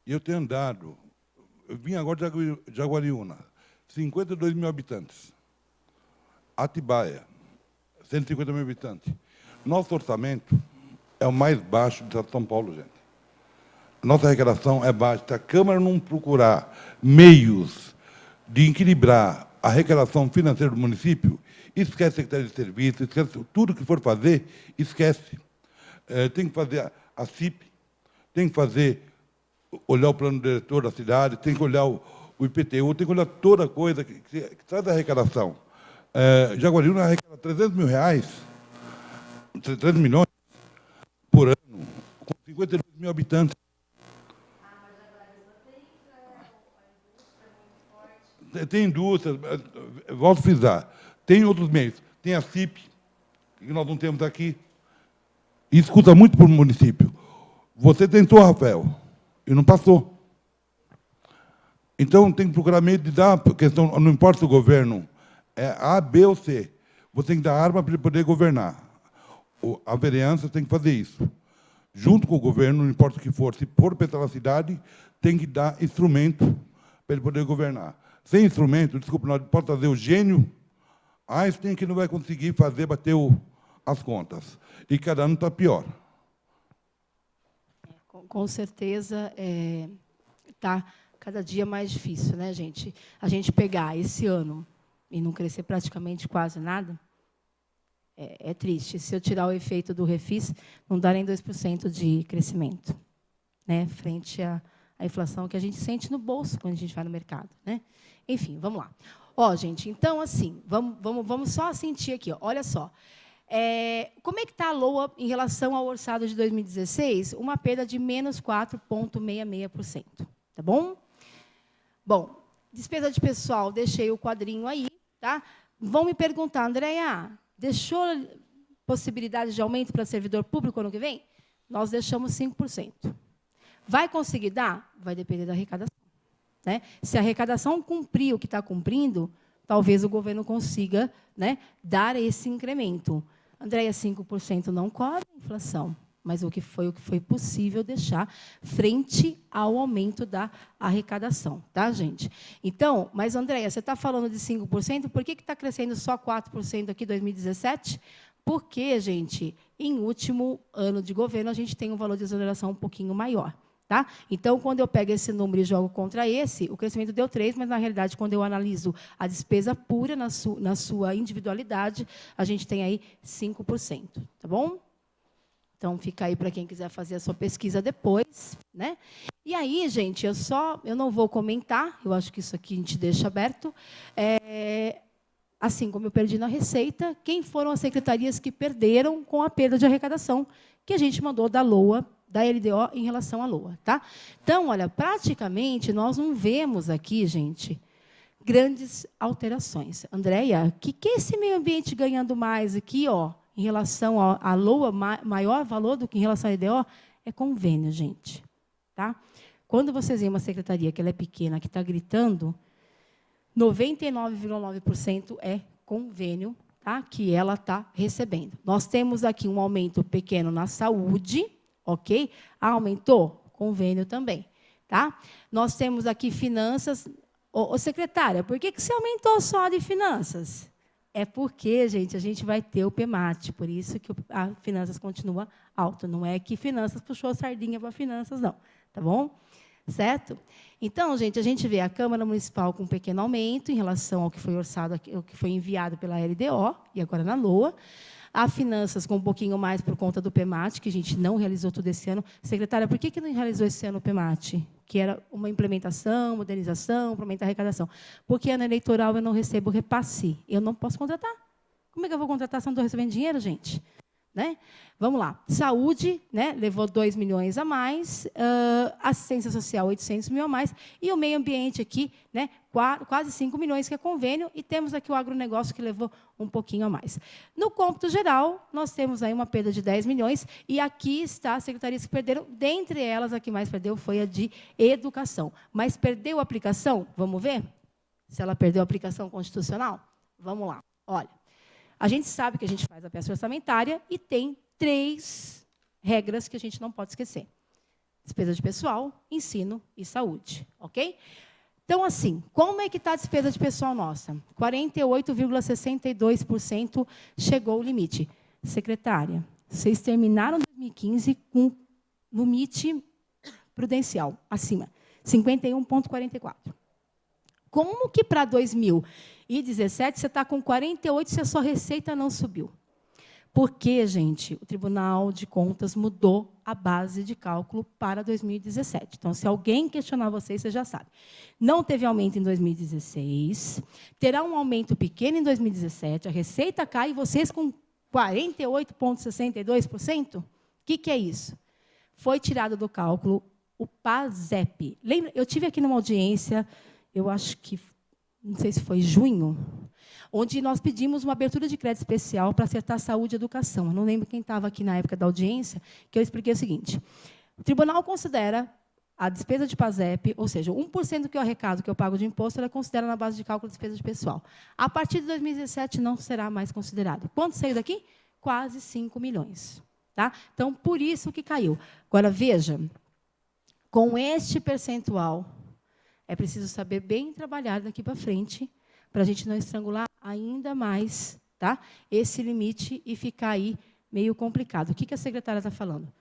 E eu tenho andado, eu vim agora de Jaguariúna, 52 mil habitantes. Atibaia, 150 mil habitantes. Nosso orçamento é o mais baixo do estado de São Paulo, gente. Nossa arrecadação é baixa. Se a Câmara não procurar meios de equilibrar a arrecadação financeira do município, esquece a Secretaria de Serviço, esquece tudo que for fazer, esquece. Tem que fazer a CIP, tem que olhar o plano diretor da cidade, tem que olhar o IPTU, tem que olhar toda coisa que traz a arrecadação. Jaguariúna arrecada 300 mil reais, 300 milhões por ano, com 52 mil habitantes. Tem indústria, volto a frisar, tem outros meios. Tem a CIP, que nós não temos aqui. Isso custa muito para o município. Você tentou, Rafael, e não passou. Então, tem que procurar meio de dar, questão, não importa se o governo é A, B ou C, você tem que dar arma para ele poder governar. A vereança tem que fazer isso. Junto com o governo, não importa o que for, se for pensar na cidade, tem que dar instrumento para ele poder governar. Sem instrumento, desculpa, não pode trazer o gênio, Einstein que não vai conseguir bater as contas. E cada ano está pior. Com certeza, está cada dia mais difícil, né, gente? A gente pegar esse ano e não crescer praticamente quase nada, é triste. Se eu tirar o efeito do refis, não dá nem 2% de crescimento, né, frente à inflação que a gente sente no bolso quando a gente vai no mercado. Né? Enfim, vamos lá. Ó, gente, então, assim, vamos só sentir aqui. Ó, olha só. Como é que está a LOA em relação ao orçado de 2016? Uma perda de menos 4,66%. Tá bom? Bom, despesa de pessoal, deixei o quadrinho aí. Tá? Vão me perguntar, Andréia, deixou possibilidade de aumento para servidor público ano que vem? Nós deixamos 5%. Vai conseguir dar? Vai depender da arrecadação. Né? Se a arrecadação cumprir o que está cumprindo, talvez o governo consiga, né, dar esse incremento. Andréia, 5% não cobre a inflação, mas o que foi possível deixar frente ao aumento da arrecadação, tá, gente? Então, mas, Andréia, você está falando de 5%, por que está crescendo só 4% aqui em 2017? Porque, gente, em último ano de governo, a gente tem um valor de exoneração um pouquinho maior. Tá? Então, quando eu pego esse número e jogo contra esse, o crescimento deu 3%, mas, na realidade, quando eu analiso a despesa pura na sua individualidade, a gente tem aí 5%. Tá bom? Então, fica aí para quem quiser fazer a sua pesquisa depois. Né? E aí, gente, eu não vou comentar, eu acho que isso aqui a gente deixa aberto. Assim como eu perdi na Receita, quem foram as secretarias que perderam com a perda de arrecadação, que a gente mandou da LOA, da LDO em relação à LOA. Tá? Então, olha, praticamente, nós não vemos aqui, gente, grandes alterações. Andréia, o que é esse meio ambiente ganhando mais aqui, ó, em relação à LOA, maior valor do que em relação à LDO? É convênio, gente. Tá? Quando vocês veem uma secretaria que ela é pequena, que está gritando, 99,9% é convênio, tá, que ela está recebendo. Nós temos aqui um aumento pequeno na saúde, ok? Aumentou? Convênio também. Tá? Nós temos aqui finanças. Ô, secretária, por que você aumentou só de finanças? É porque, gente, a gente vai ter o PEMAT, por isso que a finanças continua alta. Não é que finanças puxou a sardinha para finanças, não. Tá bom? Certo? Então, gente, a gente vê a Câmara Municipal com um pequeno aumento em relação ao que foi orçado, ao que foi enviado pela LDO, e agora na LOA. A Finanças com um pouquinho mais por conta do PEMAT, que a gente não realizou tudo esse ano. Secretária, por que não realizou esse ano o PEMAT? Que era uma implementação, modernização, para aumentar a arrecadação. Porque ano eleitoral eu não recebo repasse. Eu não posso contratar. Como é que eu vou contratar se eu não estou recebendo dinheiro, gente? Né? Vamos lá. Saúde, né, levou 2 milhões a mais, assistência social, 800 mil a mais, e o meio ambiente aqui, né, quase 5 milhões, que é convênio, e temos aqui o agronegócio, que levou um pouquinho a mais. No cômputo geral, nós temos aí uma perda de 10 milhões, e aqui está as secretarias que perderam, dentre elas, a que mais perdeu foi a de educação. Mas perdeu a aplicação? Vamos ver? Se ela perdeu a aplicação constitucional? Vamos lá. Olha. A gente sabe que a gente faz a peça orçamentária e tem 3 regras que a gente não pode esquecer. Despesa de pessoal, ensino e saúde. Ok? Então, assim, como é que está a despesa de pessoal nossa? 48,62% chegou o limite. Secretária, vocês terminaram 2015 com limite prudencial, acima, 51,44%. Como que para 2017 você está com 48 se a sua receita não subiu? Porque, gente, o Tribunal de Contas mudou a base de cálculo para 2017. Então, se alguém questionar vocês, você já sabe. Não teve aumento em 2016, terá um aumento pequeno em 2017, a receita cai e vocês com 48,62%? O que é isso? Foi tirado do cálculo o PASEP. Lembra? Eu tive aqui numa audiência, eu acho que, não sei se foi junho, onde nós pedimos uma abertura de crédito especial para acertar saúde e educação. Eu não lembro quem estava aqui na época da audiência, que eu expliquei o seguinte. O tribunal considera a despesa de PASEP, ou seja, 1% que eu arrecado, que eu pago de imposto, ela considera na base de cálculo de despesa de pessoal. A partir de 2017, não será mais considerado. Quanto saiu daqui? Quase 5 milhões. Tá? Então, por isso que caiu. Agora, veja, com este percentual, é preciso saber bem trabalhar daqui para frente, para a gente não estrangular ainda mais, tá, esse limite e ficar aí meio complicado. O que a secretária está falando?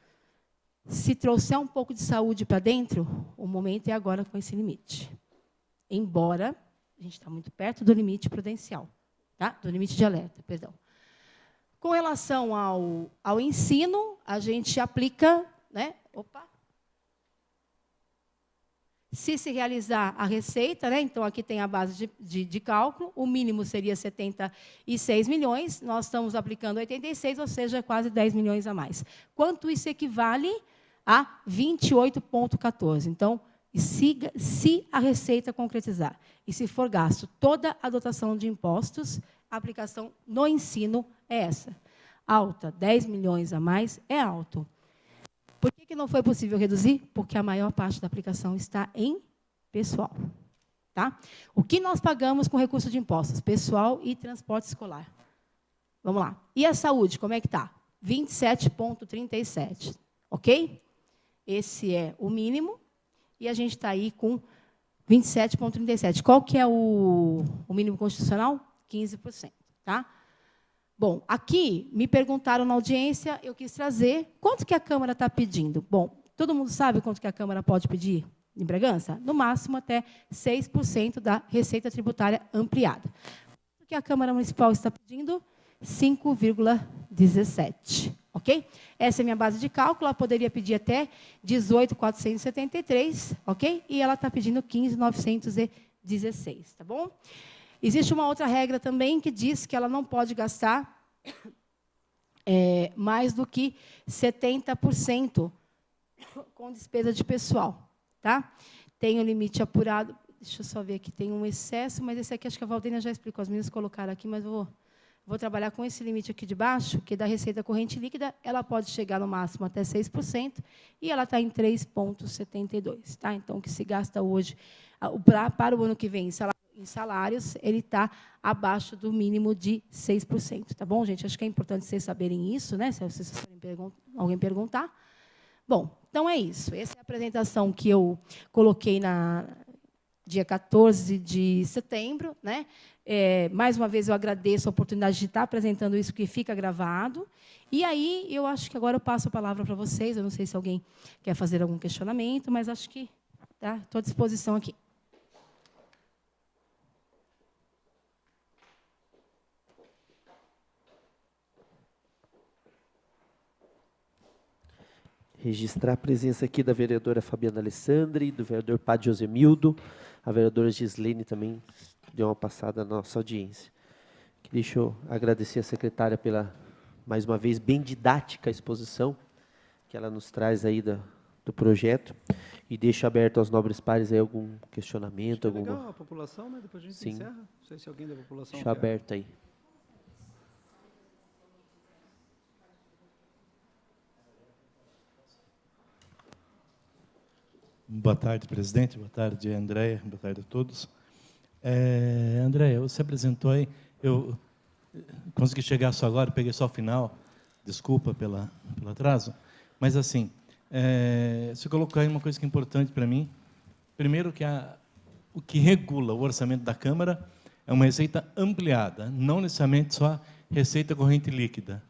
Se trouxer um pouco de saúde para dentro, o momento é agora com esse limite. Embora a gente está muito perto do limite prudencial, tá? Do limite de alerta, perdão. Com relação ao ensino, a gente aplica, né? Opa! Se realizar a receita, né, então aqui tem a base de cálculo, o mínimo seria 76 milhões, nós estamos aplicando 86, ou seja, quase 10 milhões a mais. Quanto isso equivale a 28,14. Então, se a receita concretizar e se for gasto toda a dotação de impostos, a aplicação no ensino é essa. Alta, 10 milhões a mais é alto. Por que não foi possível reduzir? Porque a maior parte da aplicação está em pessoal. Tá? O que nós pagamos com recurso de impostos? Pessoal e transporte escolar. Vamos lá. E a saúde, como é que está? 27,37. Ok? Esse é o mínimo. E a gente está aí com 27,37. Qual que é o mínimo constitucional? 15%. Tá? Bom, aqui me perguntaram na audiência, eu quis trazer quanto que a Câmara está pedindo. Bom, todo mundo sabe quanto que a Câmara pode pedir em Bragança? No máximo, até 6% da receita tributária ampliada. O que a Câmara Municipal está pedindo? 5,17. Ok? Essa é a minha base de cálculo. Ela poderia pedir até 18.473, ok? E ela está pedindo 15.916, tá bom? Existe uma outra regra também que diz que ela não pode gastar mais do que 70% com despesa de pessoal, tá? Tem um limite apurado. Deixa eu só ver aqui, tem um excesso, mas esse aqui acho que a Valdênia já explicou, as meninas colocaram aqui, mas eu vou trabalhar com esse limite aqui de baixo, que da receita corrente líquida, ela pode chegar no máximo até 6%, e ela está em 3,72%. Tá? Então, o que se gasta hoje, para o ano que vem, em salários, ele está abaixo do mínimo de 6%. Tá bom, gente? Acho que é importante vocês saberem isso, né? Se vocês alguém perguntar. Bom, então é isso. Essa é a apresentação que eu coloquei na dia 14 de setembro, né? Mais uma vez, eu agradeço a oportunidade de estar apresentando isso, que fica gravado. E aí, eu acho que agora eu passo a palavra para vocês. Eu não sei se alguém quer fazer algum questionamento, mas acho que estou à disposição aqui. Registrar a presença aqui da vereadora Fabiana Alessandri, do vereador Padre Josemildo, a vereadora Gislene também deu uma passada na nossa audiência. Deixa eu agradecer a secretária pela, mais uma vez, bem didática exposição que ela nos traz aí do projeto, e deixo aberto aos nobres pares aí algum questionamento. Legal, a população, né? Depois a gente encerra. Não sei se alguém da população deixa aberto aí. Boa tarde, presidente. Boa tarde, Andréia. Boa tarde a todos. Andréia, você apresentou aí, eu consegui chegar só agora, peguei só o final, desculpa pelo atraso, mas, assim, você colocou aí uma coisa que é importante para mim. Primeiro, que o que regula o orçamento da Câmara é uma receita ampliada, não necessariamente só receita corrente líquida.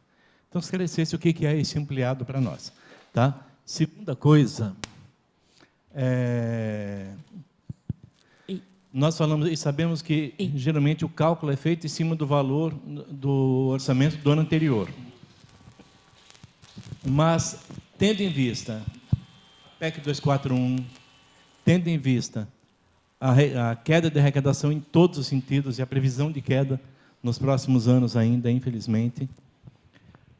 Então, esclarecesse o que é esse ampliado para nós. Tá? Segunda coisa... nós falamos e sabemos que, geralmente, o cálculo é feito em cima do valor do orçamento do ano anterior. Mas, tendo em vista PEC 241, tendo em vista a queda de arrecadação em todos os sentidos e a previsão de queda nos próximos anos ainda, infelizmente,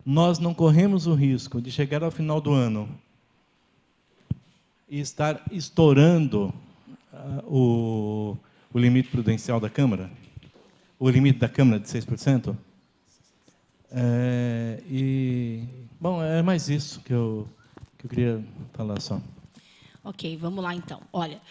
nós não corremos o risco de chegar ao final do ano e estar estourando o limite prudencial da Câmara, o limite da Câmara de 6%. Bom, é mais isso que eu queria falar só. Ok, vamos lá, então. Olha,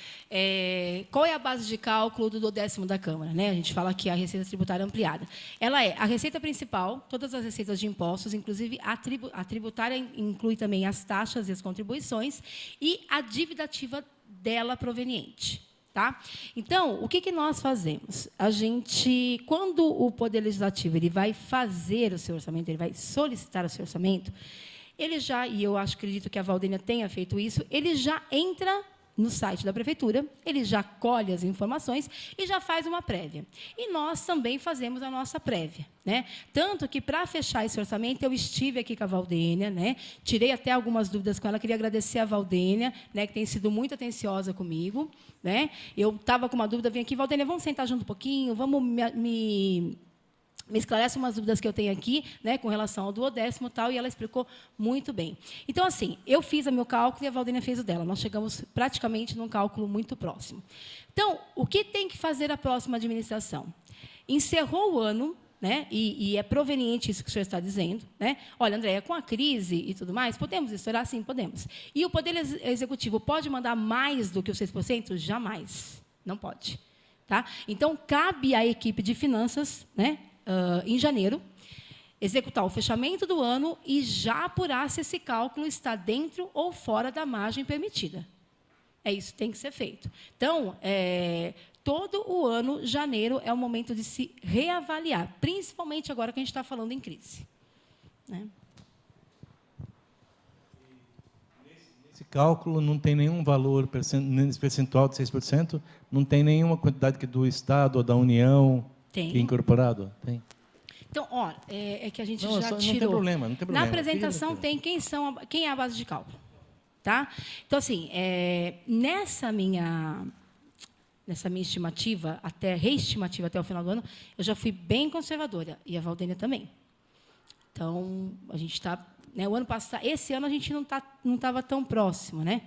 qual é a base de cálculo do 10º da Câmara? Né? A gente fala que a receita tributária ampliada. Ela é a receita principal, todas as receitas de impostos, inclusive a tributária inclui também as taxas e as contribuições, e a dívida ativa dela proveniente. Tá? Então, o que nós fazemos? A gente, quando o Poder Legislativo ele vai fazer o seu orçamento, ele vai solicitar o seu orçamento, ele já, e eu acredito que a Valdênia tenha feito isso, ele já entra no site da Prefeitura, ele já colhe as informações e já faz uma prévia. E nós também fazemos a nossa prévia. Né? Tanto que, para fechar esse orçamento, eu estive aqui com a Valdênia, né? Tirei até algumas dúvidas com ela, queria agradecer a Valdênia, né, que tem sido muito atenciosa comigo. Né? Eu estava com uma dúvida, vim aqui, Valdênia, vamos sentar junto um pouquinho, vamos me esclarece umas dúvidas que eu tenho aqui, né, com relação ao do 10º e tal, e ela explicou muito bem. Então, assim, eu fiz o meu cálculo e a Valdênia fez o dela. Nós chegamos praticamente num cálculo muito próximo. Então, o que tem que fazer a próxima administração? Encerrou o ano, né? E é proveniente isso que o senhor está dizendo, né? Olha, Andréia, com a crise e tudo mais, podemos estourar? Sim, podemos. E o Poder Executivo pode mandar mais do que os 6%? Jamais. Não pode. Tá? Então, cabe à equipe de finanças, né, em janeiro, executar o fechamento do ano e já apurar se esse cálculo está dentro ou fora da margem permitida. É isso que tem que ser feito. Então, todo o ano, janeiro, é o momento de se reavaliar, principalmente agora que a gente está falando em crise. Né? Esse cálculo não tem nenhum valor nesse percentual de 6%? Não tem nenhuma quantidade que do Estado ou da União que é incorporado? Tem. Então, ó, é que a gente Não, já não tirou. tem problema, não tem problema. Na apresentação tem quem é a base de cálculo. Tá? Então, assim, nessa minha estimativa, reestimativa até o final do ano, eu já fui bem conservadora, e a Valdênia também. Então, a gente está... Né, o ano passado, esse ano a gente não estava tão próximo, né?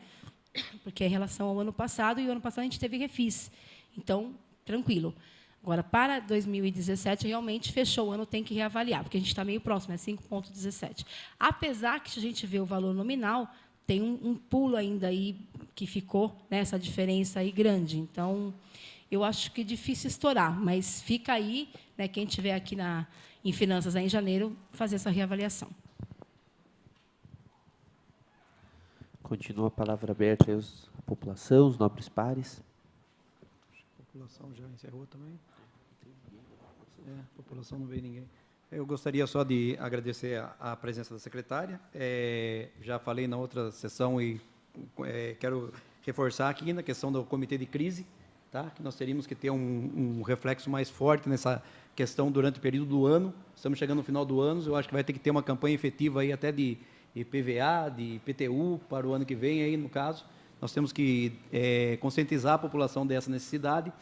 Porque é em relação ao ano passado, e o ano passado a gente teve refis. Então, tranquilo. Agora, para 2017, realmente, fechou o ano, tem que reavaliar, porque a gente está meio próximo, é 5,17. Apesar que, se a gente vê o valor nominal, tem um pulo ainda aí que ficou, né, essa diferença aí grande. Então, eu acho que é difícil estourar, mas fica aí, né, quem estiver aqui em Finanças em janeiro, fazer essa reavaliação. Continua a palavra aberta à população, os nobres pares. A população já encerrou também. A população não veio ninguém. Eu gostaria só de agradecer a presença da secretária. Já falei na outra sessão e quero reforçar aqui na questão do comitê de crise, tá? Que nós teríamos que ter um reflexo mais forte nessa questão durante o período do ano. Estamos chegando no final do ano, eu acho que vai ter que ter uma campanha efetiva aí até de IPVA, de IPTU para o ano que vem, aí, no caso. Nós temos que conscientizar a população dessa necessidade.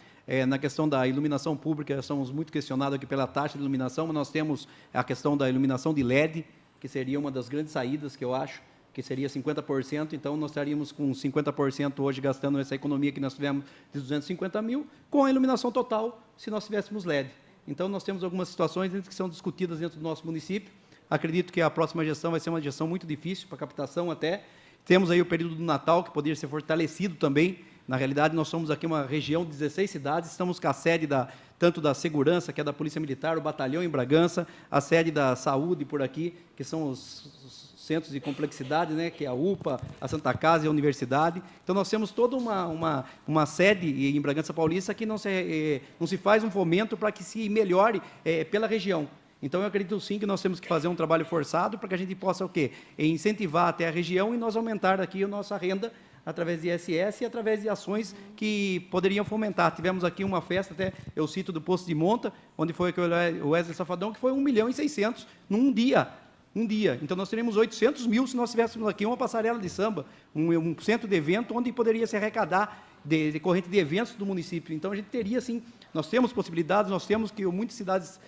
Na questão da iluminação pública, somos muito questionados aqui pela taxa de iluminação, mas nós temos a questão da iluminação de LED, que seria uma das grandes saídas, que eu acho, que seria 50%, então nós estaríamos com 50% hoje gastando essa economia que nós tivemos de 250 mil, com a iluminação total, se nós tivéssemos LED. Então, nós temos algumas situações que são discutidas dentro do nosso município. Acredito que a próxima gestão vai ser uma gestão muito difícil, para captação até. Temos aí o período do Natal, que poderia ser fortalecido também. Na realidade, nós somos aqui uma região de 16 cidades, estamos com a sede tanto da segurança, que é da Polícia Militar, o batalhão em Bragança, a sede da saúde por aqui, que são os centros de complexidade, né, que é a UPA, a Santa Casa e a Universidade. Então, nós temos toda uma sede em Bragança Paulista que não se faz um fomento para que se melhore pela região. Então, eu acredito sim que nós temos que fazer um trabalho forçado para que a gente possa o quê? Incentivar até a região e nós aumentar aqui a nossa renda através de ISS e através de ações que poderiam fomentar. Tivemos aqui uma festa, até eu cito do Poço de Monta, onde foi o Wesley Safadão, que foi 1.600.000 num dia. Um dia. Então, nós teríamos 800 mil se nós tivéssemos aqui uma passarela de samba, um centro de evento onde poderia se arrecadar decorrente de eventos do município. Então, a gente teria, sim, nós temos possibilidades, nós temos que muitas cidades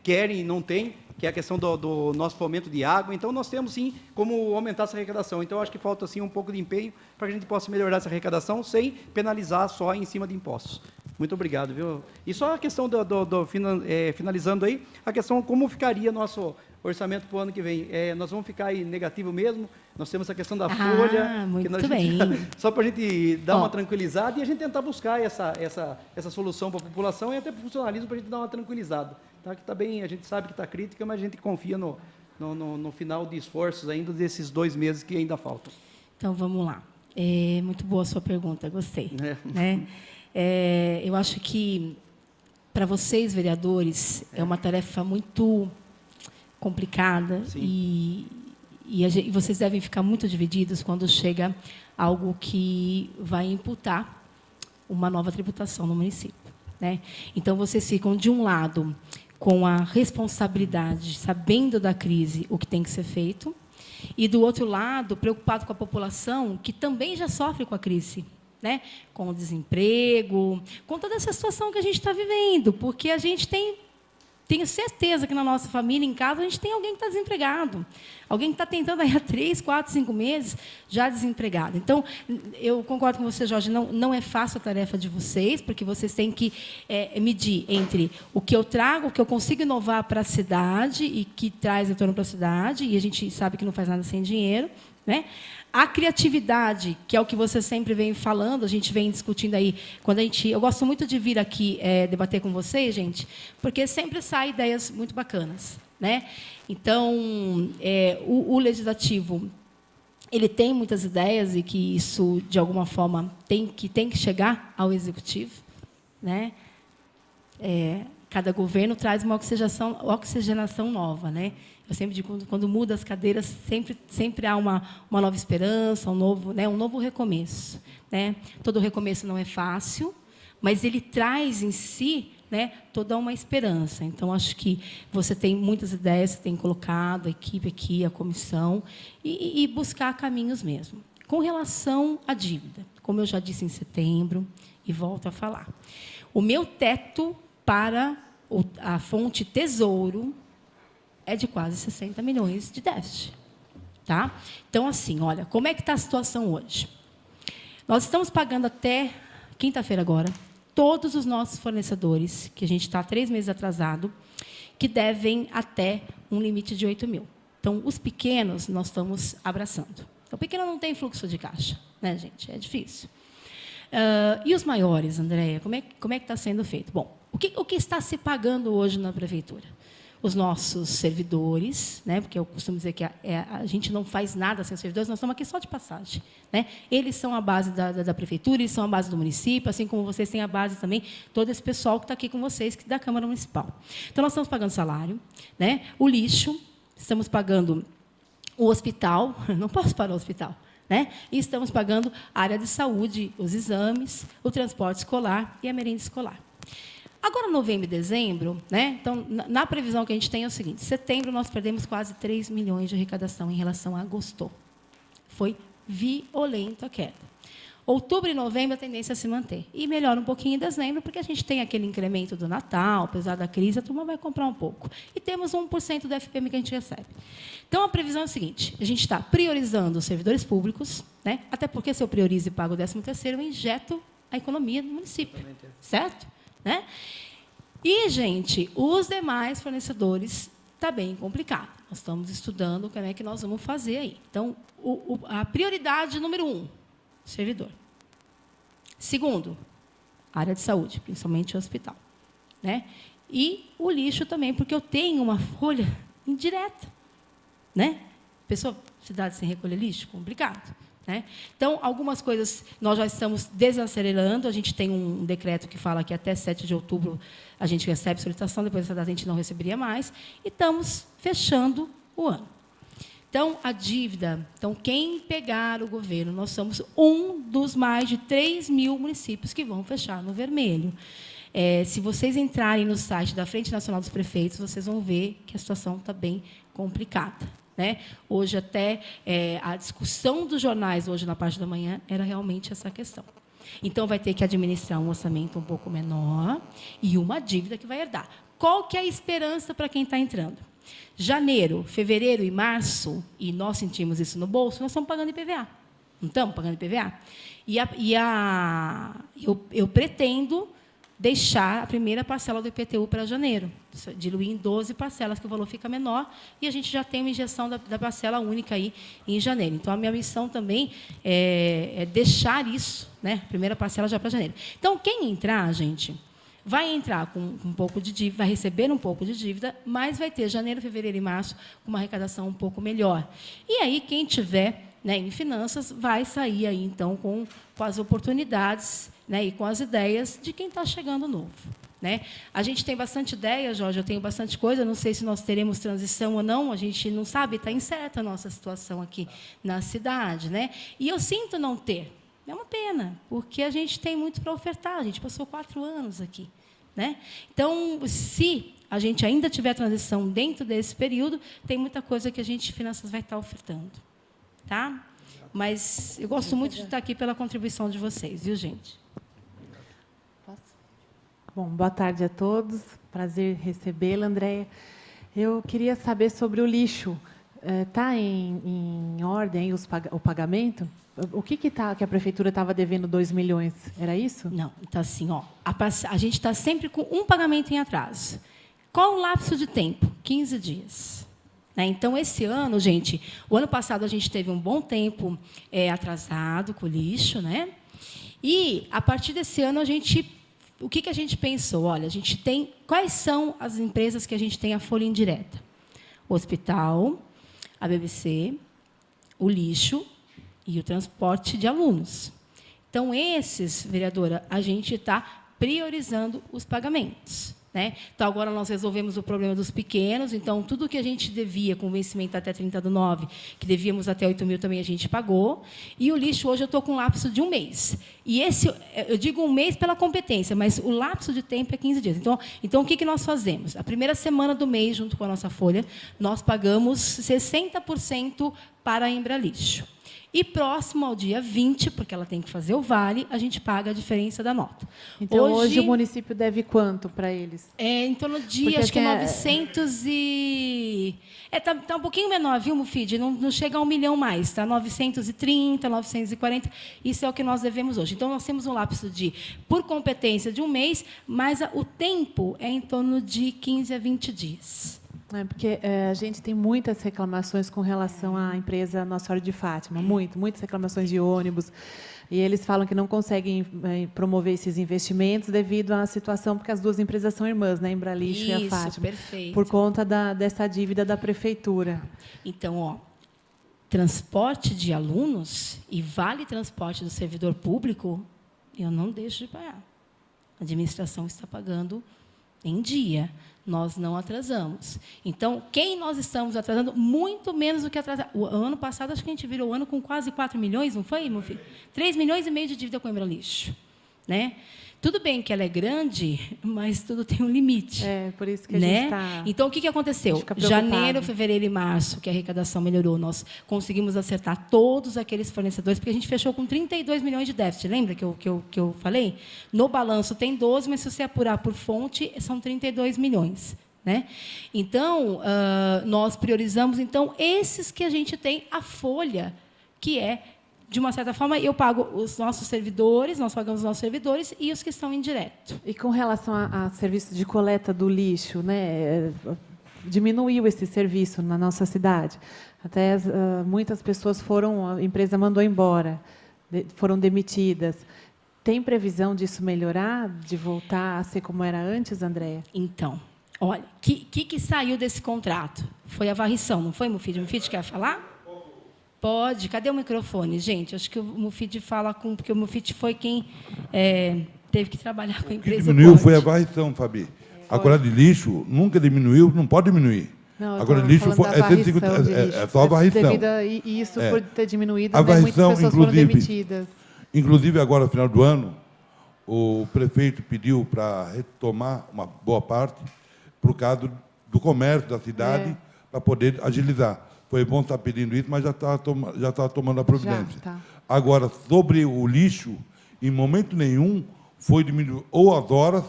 querem e não têm, que é a questão do nosso fomento de água. Então, nós temos, sim, como aumentar essa arrecadação. Então, acho que falta, sim, um pouco de empenho para que a gente possa melhorar essa arrecadação sem penalizar só em cima de impostos. Muito obrigado, viu? E só a questão finalizando aí, a questão como ficaria nosso orçamento para o ano que vem. Nós vamos ficar aí negativo mesmo, nós temos a questão da folha. Muito bem. Só para a gente dar uma tranquilizada e a gente tentar buscar essa solução para a população e até para o funcionalismo, para a gente dar uma tranquilizada. Tá? Que está bem, a gente sabe que está crítica, mas a gente confia no final de esforços ainda desses 2 meses que ainda faltam. Então, vamos lá. Muito boa a sua pergunta, gostei. Né? Eu acho que, para vocês, vereadores, é uma tarefa muito complicada e vocês devem ficar muito divididos quando chega algo que vai imputar uma nova tributação no município. Né? Então, vocês ficam, de um lado, com a responsabilidade, sabendo da crise, o que tem que ser feito, e, do outro lado, preocupado com a população, que também já sofre com a crise, né? Com o desemprego, com toda essa situação que a gente está vivendo, porque a gente tem tenho certeza que na nossa família, em casa, a gente tem alguém que está desempregado. Alguém que está tentando aí há 3, 4, 5 meses já desempregado. Então, eu concordo com você, Jorge, não é fácil a tarefa de vocês, porque vocês têm que medir entre o que eu trago, o que eu consigo inovar para a cidade e que traz retorno para a cidade, e a gente sabe que não faz nada sem dinheiro, né? A criatividade, que é o que você sempre vem falando, a gente vem discutindo aí. Eu gosto muito de vir aqui debater com vocês, gente, porque sempre saem ideias muito bacanas, né? Então, o legislativo, ele tem muitas ideias e que isso, de alguma forma, tem que chegar ao executivo, né? Cada governo traz uma oxigenação nova, né? Eu sempre digo, quando muda as cadeiras, sempre há uma nova esperança, um novo recomeço, né? Todo recomeço não é fácil, mas ele traz em si, né, toda uma esperança. Então, acho que você tem muitas ideias, você tem colocado a equipe aqui, a comissão, e buscar caminhos mesmo. Com relação à dívida, como eu já disse em setembro, e volto a falar, o meu teto para a fonte Tesouro é de quase 60 milhões de déficit. Tá? Então, assim, olha, como é que está a situação hoje? Nós estamos pagando até quinta-feira agora, todos os nossos fornecedores, que a gente está 3 meses atrasado, que devem até um limite de 8 mil. Então, os pequenos, nós estamos abraçando. O pequeno não tem fluxo de caixa, né, gente? É difícil. E os maiores, Andréia, como é que está sendo feito? Bom, o que está se pagando hoje na prefeitura? Os nossos servidores, né, porque eu costumo dizer que a gente não faz nada sem os servidores, nós estamos aqui só de passagem, né? Eles são a base da prefeitura, eles são a base do município, assim como vocês têm a base também, todo esse pessoal que está aqui com vocês, que da Câmara Municipal. Então, nós estamos pagando salário, né? O lixo, estamos pagando o hospital, não posso parar o hospital, né? E estamos pagando a área de saúde, os exames, o transporte escolar e a merenda escolar. Agora, novembro e dezembro, né? Então, na previsão que a gente tem é o seguinte: setembro nós perdemos quase 3 milhões de arrecadação em relação a agosto. Foi violenta a queda. Outubro e novembro a tendência é se manter. E melhora um pouquinho em dezembro, porque a gente tem aquele incremento do Natal, apesar da crise, a turma vai comprar um pouco. E temos 1% do FPM que a gente recebe. Então, a previsão é o seguinte: a gente está priorizando os servidores públicos, né? Até porque, se eu priorizo e pago o 13º, eu injeto a economia do município. Certo? Né? E, gente, os demais fornecedores está bem complicado. Nós estamos estudando como é que nós vamos fazer aí. Então, a prioridade número 1, servidor. Segundo, área de saúde, principalmente o hospital, né? E o lixo também, porque eu tenho uma folha indireta, né? Pessoa, cidade sem recolher lixo, complicado. Né? Então, algumas coisas nós já estamos desacelerando. A gente tem um decreto que fala que até 7 de outubro a gente recebe solicitação, depois dessa data a gente não receberia mais, e estamos fechando o ano. Então, a dívida, quem pegar o governo, nós somos um dos mais de 3 mil municípios que vão fechar no vermelho. Se vocês entrarem no site da Frente Nacional dos Prefeitos, vocês vão ver que a situação está bem complicada. Né? Hoje, até a discussão dos jornais, hoje, na parte da manhã, era realmente essa questão. Então, vai ter que administrar um orçamento um pouco menor e uma dívida que vai herdar. Qual que é a esperança para quem está entrando? Janeiro, fevereiro e março, e nós sentimos isso no bolso, nós estamos pagando IPVA. Não estamos pagando IPVA? Eu pretendo deixar a primeira parcela do IPTU para janeiro, diluir em 12 parcelas, que o valor fica menor, e a gente já tem uma injeção da parcela única aí em janeiro. Então, a minha missão também é deixar isso, né, a primeira parcela já para janeiro. Então, quem entrar, gente, vai entrar com um pouco de dívida, vai receber um pouco de dívida, mas vai ter janeiro, fevereiro e março com uma arrecadação um pouco melhor. E aí, quem tiver, né, em finanças, vai sair aí, então, com as oportunidades, né, e com as ideias de quem está chegando novo. Né? A gente tem bastante ideia, Jorge, eu tenho bastante coisa, não sei se nós teremos transição ou não, a gente não sabe, está incerta a nossa situação aqui na cidade. Né? E eu sinto não ter. É uma pena, porque a gente tem muito para ofertar, a gente passou 4 anos aqui. Né? Então, se a gente ainda tiver transição dentro desse período, tem muita coisa que a gente, finanças, vai estar ofertando. Tá? Mas eu gosto muito de estar aqui pela contribuição de vocês, viu, gente? Bom, boa tarde a todos. prazer recebê-la, Andréia. Eu queria saber sobre o lixo. Está em ordem o pagamento? O que a prefeitura estava devendo 2 milhões? Era isso? Não, então assim, ó, a gente está sempre com um pagamento em atraso. Qual o lapso de tempo? 15 dias. Né? Então, esse ano, gente, o ano passado a gente teve um bom tempo atrasado com o lixo, né? E, a partir desse ano, o que a gente pensou? Olha, a gente tem... Quais são as empresas que a gente tem a folha indireta? O hospital, a BBC, o lixo e o transporte de alunos. Então, esses, vereadora, a gente está priorizando os pagamentos. Né? Então, agora nós resolvemos o problema dos pequenos, então, tudo que a gente devia com vencimento até 30/9, que devíamos até 8 mil também a gente pagou, e o lixo hoje eu estou com um lapso de 1 mês. E esse, eu digo 1 mês pela competência, mas o lapso de tempo é 15 dias. Então o que nós fazemos? A primeira semana do mês, junto com a nossa folha, nós pagamos 60% para a Embralixo. E próximo ao dia 20, porque ela tem que fazer o vale, a gente paga a diferença da nota. Então, hoje o município deve quanto para eles? Em torno de, acho que 900 e... Tá um pouquinho menor, viu, Mufid? Não chega a 1 milhão mais, tá? 930, 940, isso é o que nós devemos hoje. Então, nós temos um lapso por competência, de 1 mês, mas o tempo é em torno de 15 a 20 dias. Porque a gente tem muitas reclamações com relação à empresa Nossa Senhora de Fátima, muitas reclamações de ônibus, e eles falam que não conseguem promover esses investimentos devido à situação, porque as duas empresas são irmãs, né, a Embralixo e a Fátima, perfeito. Por conta dessa dívida da prefeitura. Então, transporte de alunos e vale transporte do servidor público, eu não deixo de pagar. A administração está pagando em dia. Nós não atrasamos. Então, quem nós estamos atrasando? Muito menos do que atrasar. O ano passado, acho que a gente virou o ano com quase 4 milhões, não foi, meu filho? 3 milhões e meio de dívida com a Embralixo. Né? Tudo bem que ela é grande, mas tudo tem um limite. Por isso que a gente está... Então, o que aconteceu? Janeiro, fevereiro e março, que a arrecadação melhorou, nós conseguimos acertar todos aqueles fornecedores, porque a gente fechou com 32 milhões de déficit. Lembra que eu falei? No balanço tem 12, mas se você apurar por fonte, são 32 milhões. Né? Então, nós priorizamos esses que a gente tem a folha, que é... De uma certa forma, eu pago os nossos servidores, nós pagamos os nossos servidores e os que estão indireto. E com relação a serviço de coleta do lixo, né, diminuiu esse serviço na nossa cidade. Até muitas pessoas a empresa mandou embora, foram demitidas. Tem previsão disso melhorar, de voltar a ser como era antes, Andréia? Então, olha, o que saiu desse contrato? Foi a varrição, não foi, Mufid? O Mufid quer falar? Pode. Cadê o microfone, gente? Acho que o Mufid fala porque o Mufid foi quem teve que trabalhar com a empresa. O que diminuiu foi a varrição, Fabi. A coleta de lixo nunca diminuiu, não pode diminuir. Não, agora, lixo é só a varrição. Devido a isso, por ter diminuído, a varrição, muitas pessoas foram demitidas. Inclusive, agora, no final do ano, o prefeito pediu para retomar uma boa parte, por causa do comércio da cidade, para poder agilizar. Foi bom estar pedindo isso, mas já está tomando a providência. Agora, sobre o lixo, em momento nenhum foi diminuído ou as horas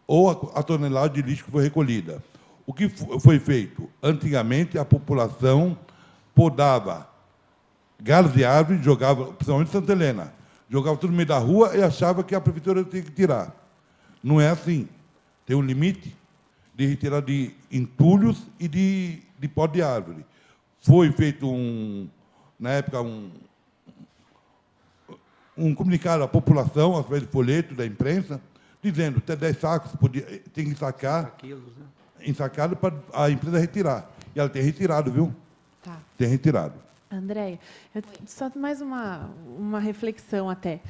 ou a tonelada de lixo que foi recolhida. O que foi feito? Antigamente, a população podava galhos de árvore, jogava, principalmente em Santa Helena, jogava tudo no meio da rua e achava que a prefeitura tinha que tirar. Não é assim. Tem um limite de retirar de entulhos e de pó de árvore. Foi feito, na época, um comunicado à população, através de folheto da imprensa, dizendo que até 10 sacos tem que sacar, ensacado para a empresa retirar. E ela tem retirado, viu? Tem retirado. Andréia, só mais uma reflexão até.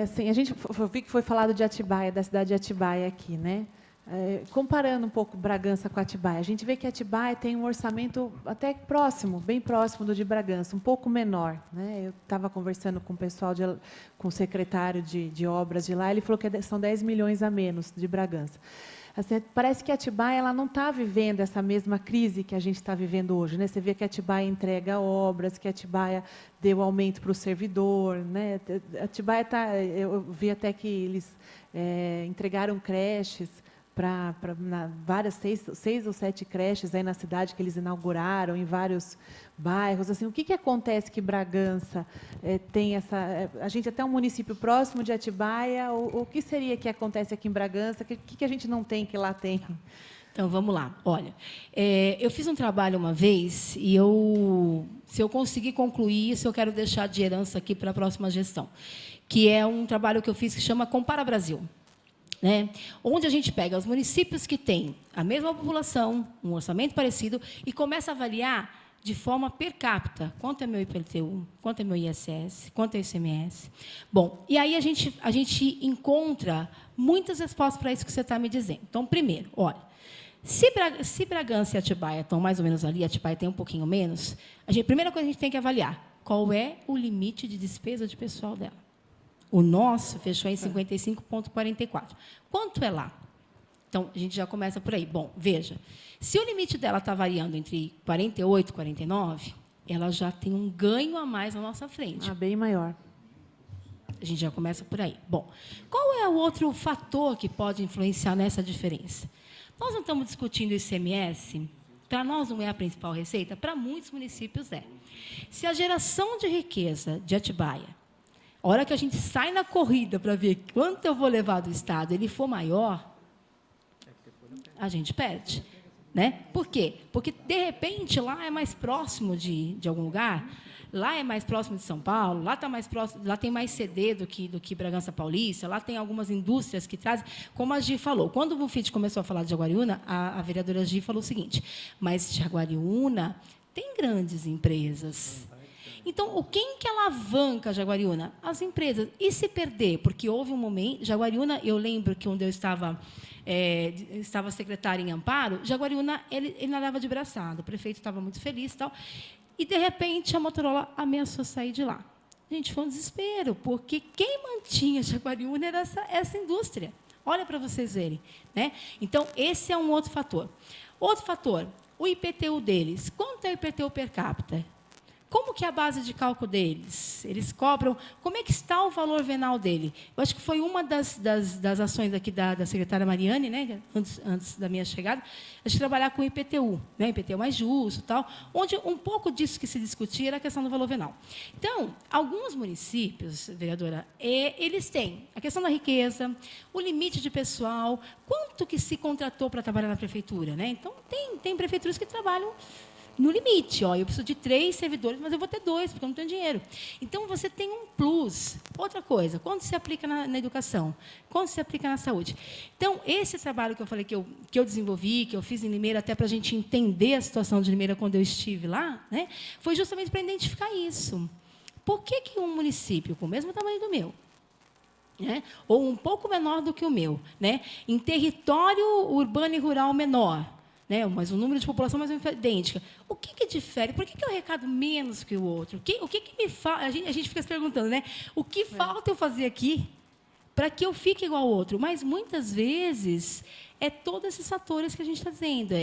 Assim, a gente vi que foi falado de Atibaia, da cidade de Atibaia aqui, né? Comparando um pouco Bragança com Atibaia, a gente vê que Atibaia tem um orçamento até próximo, bem próximo do de Bragança, um pouco menor. Né? Eu estava conversando com o pessoal, com o secretário de obras de lá, ele falou que são 10 milhões a menos de Bragança. Assim, parece que Atibaia ela não está vivendo essa mesma crise que a gente está vivendo hoje. Né? Você vê que Atibaia entrega obras, que Atibaia deu aumento para o servidor. Né? Atibaia eu vi até que eles entregaram creches para várias 6 ou 7 creches aí na cidade que eles inauguraram em vários bairros. Assim, o que acontece que Bragança tem essa... a gente até um município próximo de Atibaia, o que seria que acontece aqui em Bragança? O que a gente não tem que lá tem? Então, vamos lá. Olha, eu fiz um trabalho uma vez e se eu conseguir concluir isso, eu quero deixar de herança aqui para a próxima gestão, que é um trabalho que eu fiz que chama Compara Brasil. Né? Onde a gente pega os municípios que têm a mesma população, um orçamento parecido, e começa a avaliar de forma per capita quanto é meu IPTU, quanto é meu ISS, quanto é o ICMS. Bom, e aí a gente encontra muitas respostas para isso que você está me dizendo. Então, primeiro, olha, se Bragança e Atibaia estão mais ou menos ali, Atibaia tem um pouquinho menos, a primeira coisa que a gente tem que avaliar, qual é o limite de despesa de pessoal dela. O nosso fechou em 55,44. Quanto é lá? Então, a gente já começa por aí. Bom, veja, se o limite dela está variando entre 48 e 49, ela já tem um ganho a mais na nossa frente. Bem maior. A gente já começa por aí. Bom, qual é o outro fator que pode influenciar nessa diferença? Nós não estamos discutindo o ICMS, para nós não é a principal receita, para muitos municípios é. Se a geração de riqueza de Atibaia, a hora que a gente sai na corrida para ver quanto eu vou levar do Estado, ele for maior, a gente perde. Né? Por quê? Porque, de repente, lá é mais próximo de algum lugar, lá é mais próximo de São Paulo, lá, tá mais próximo, lá tem mais CD do que Bragança Paulista, lá tem algumas indústrias que trazem, como a Gi falou. Quando o Bufit começou a falar de Jaguariúna, a vereadora Gi falou o seguinte, mas Jaguariúna tem grandes empresas. Então, quem que alavanca Jaguariúna? As empresas. E se perder? Porque houve um momento... Jaguariúna, eu lembro que onde eu estava secretária em Amparo, Jaguariúna, ele nadava de braçada. O prefeito estava muito feliz e tal. E, de repente, a Motorola ameaçou sair de lá. Gente, foi um desespero, porque quem mantinha Jaguariúna era essa indústria. Olha para vocês verem. Né? Então, esse é um outro fator. Outro fator, o IPTU deles. Quanto é o IPTU per capita? Como que é a base de cálculo deles? Eles cobram... Como é que está o valor venal dele? Eu acho que foi uma das ações aqui da secretária Mariane, né, antes da minha chegada, a gente trabalhar com o IPTU, né, IPTU mais justo, tal, onde um pouco disso que se discutia era a questão do valor venal. Então, alguns municípios, vereadora, eles têm a questão da riqueza, o limite de pessoal, quanto que se contratou para trabalhar na prefeitura. Né? Então, tem prefeituras que trabalham no limite. Eu preciso de 3 servidores, mas eu vou ter 2, porque eu não tenho dinheiro. Então, você tem um plus. Outra coisa, quando se aplica na educação, quando se aplica na saúde. Então, esse trabalho que eu falei que eu desenvolvi, que eu fiz em Limeira, até para a gente entender a situação de Limeira quando eu estive lá, né, foi justamente para identificar isso. Por que um município com o mesmo tamanho do meu, né, ou um pouco menor do que o meu, né, em território urbano e rural menor, né, mas o número de população mais ou menos idêntica. O que difere? Por que eu arrecado menos que o outro? O que me falta? A gente fica se perguntando, né? O que falta eu fazer aqui para que eu fique igual ao outro? Mas, muitas vezes, é todos esses fatores que a gente está dizendo.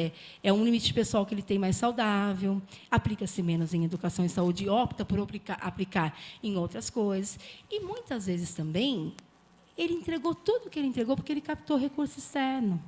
É um limite pessoal que ele tem mais saudável, aplica-se menos em educação e saúde, opta por aplicar em outras coisas. E, muitas vezes, também, ele entregou tudo o que ele entregou porque ele captou recurso externo.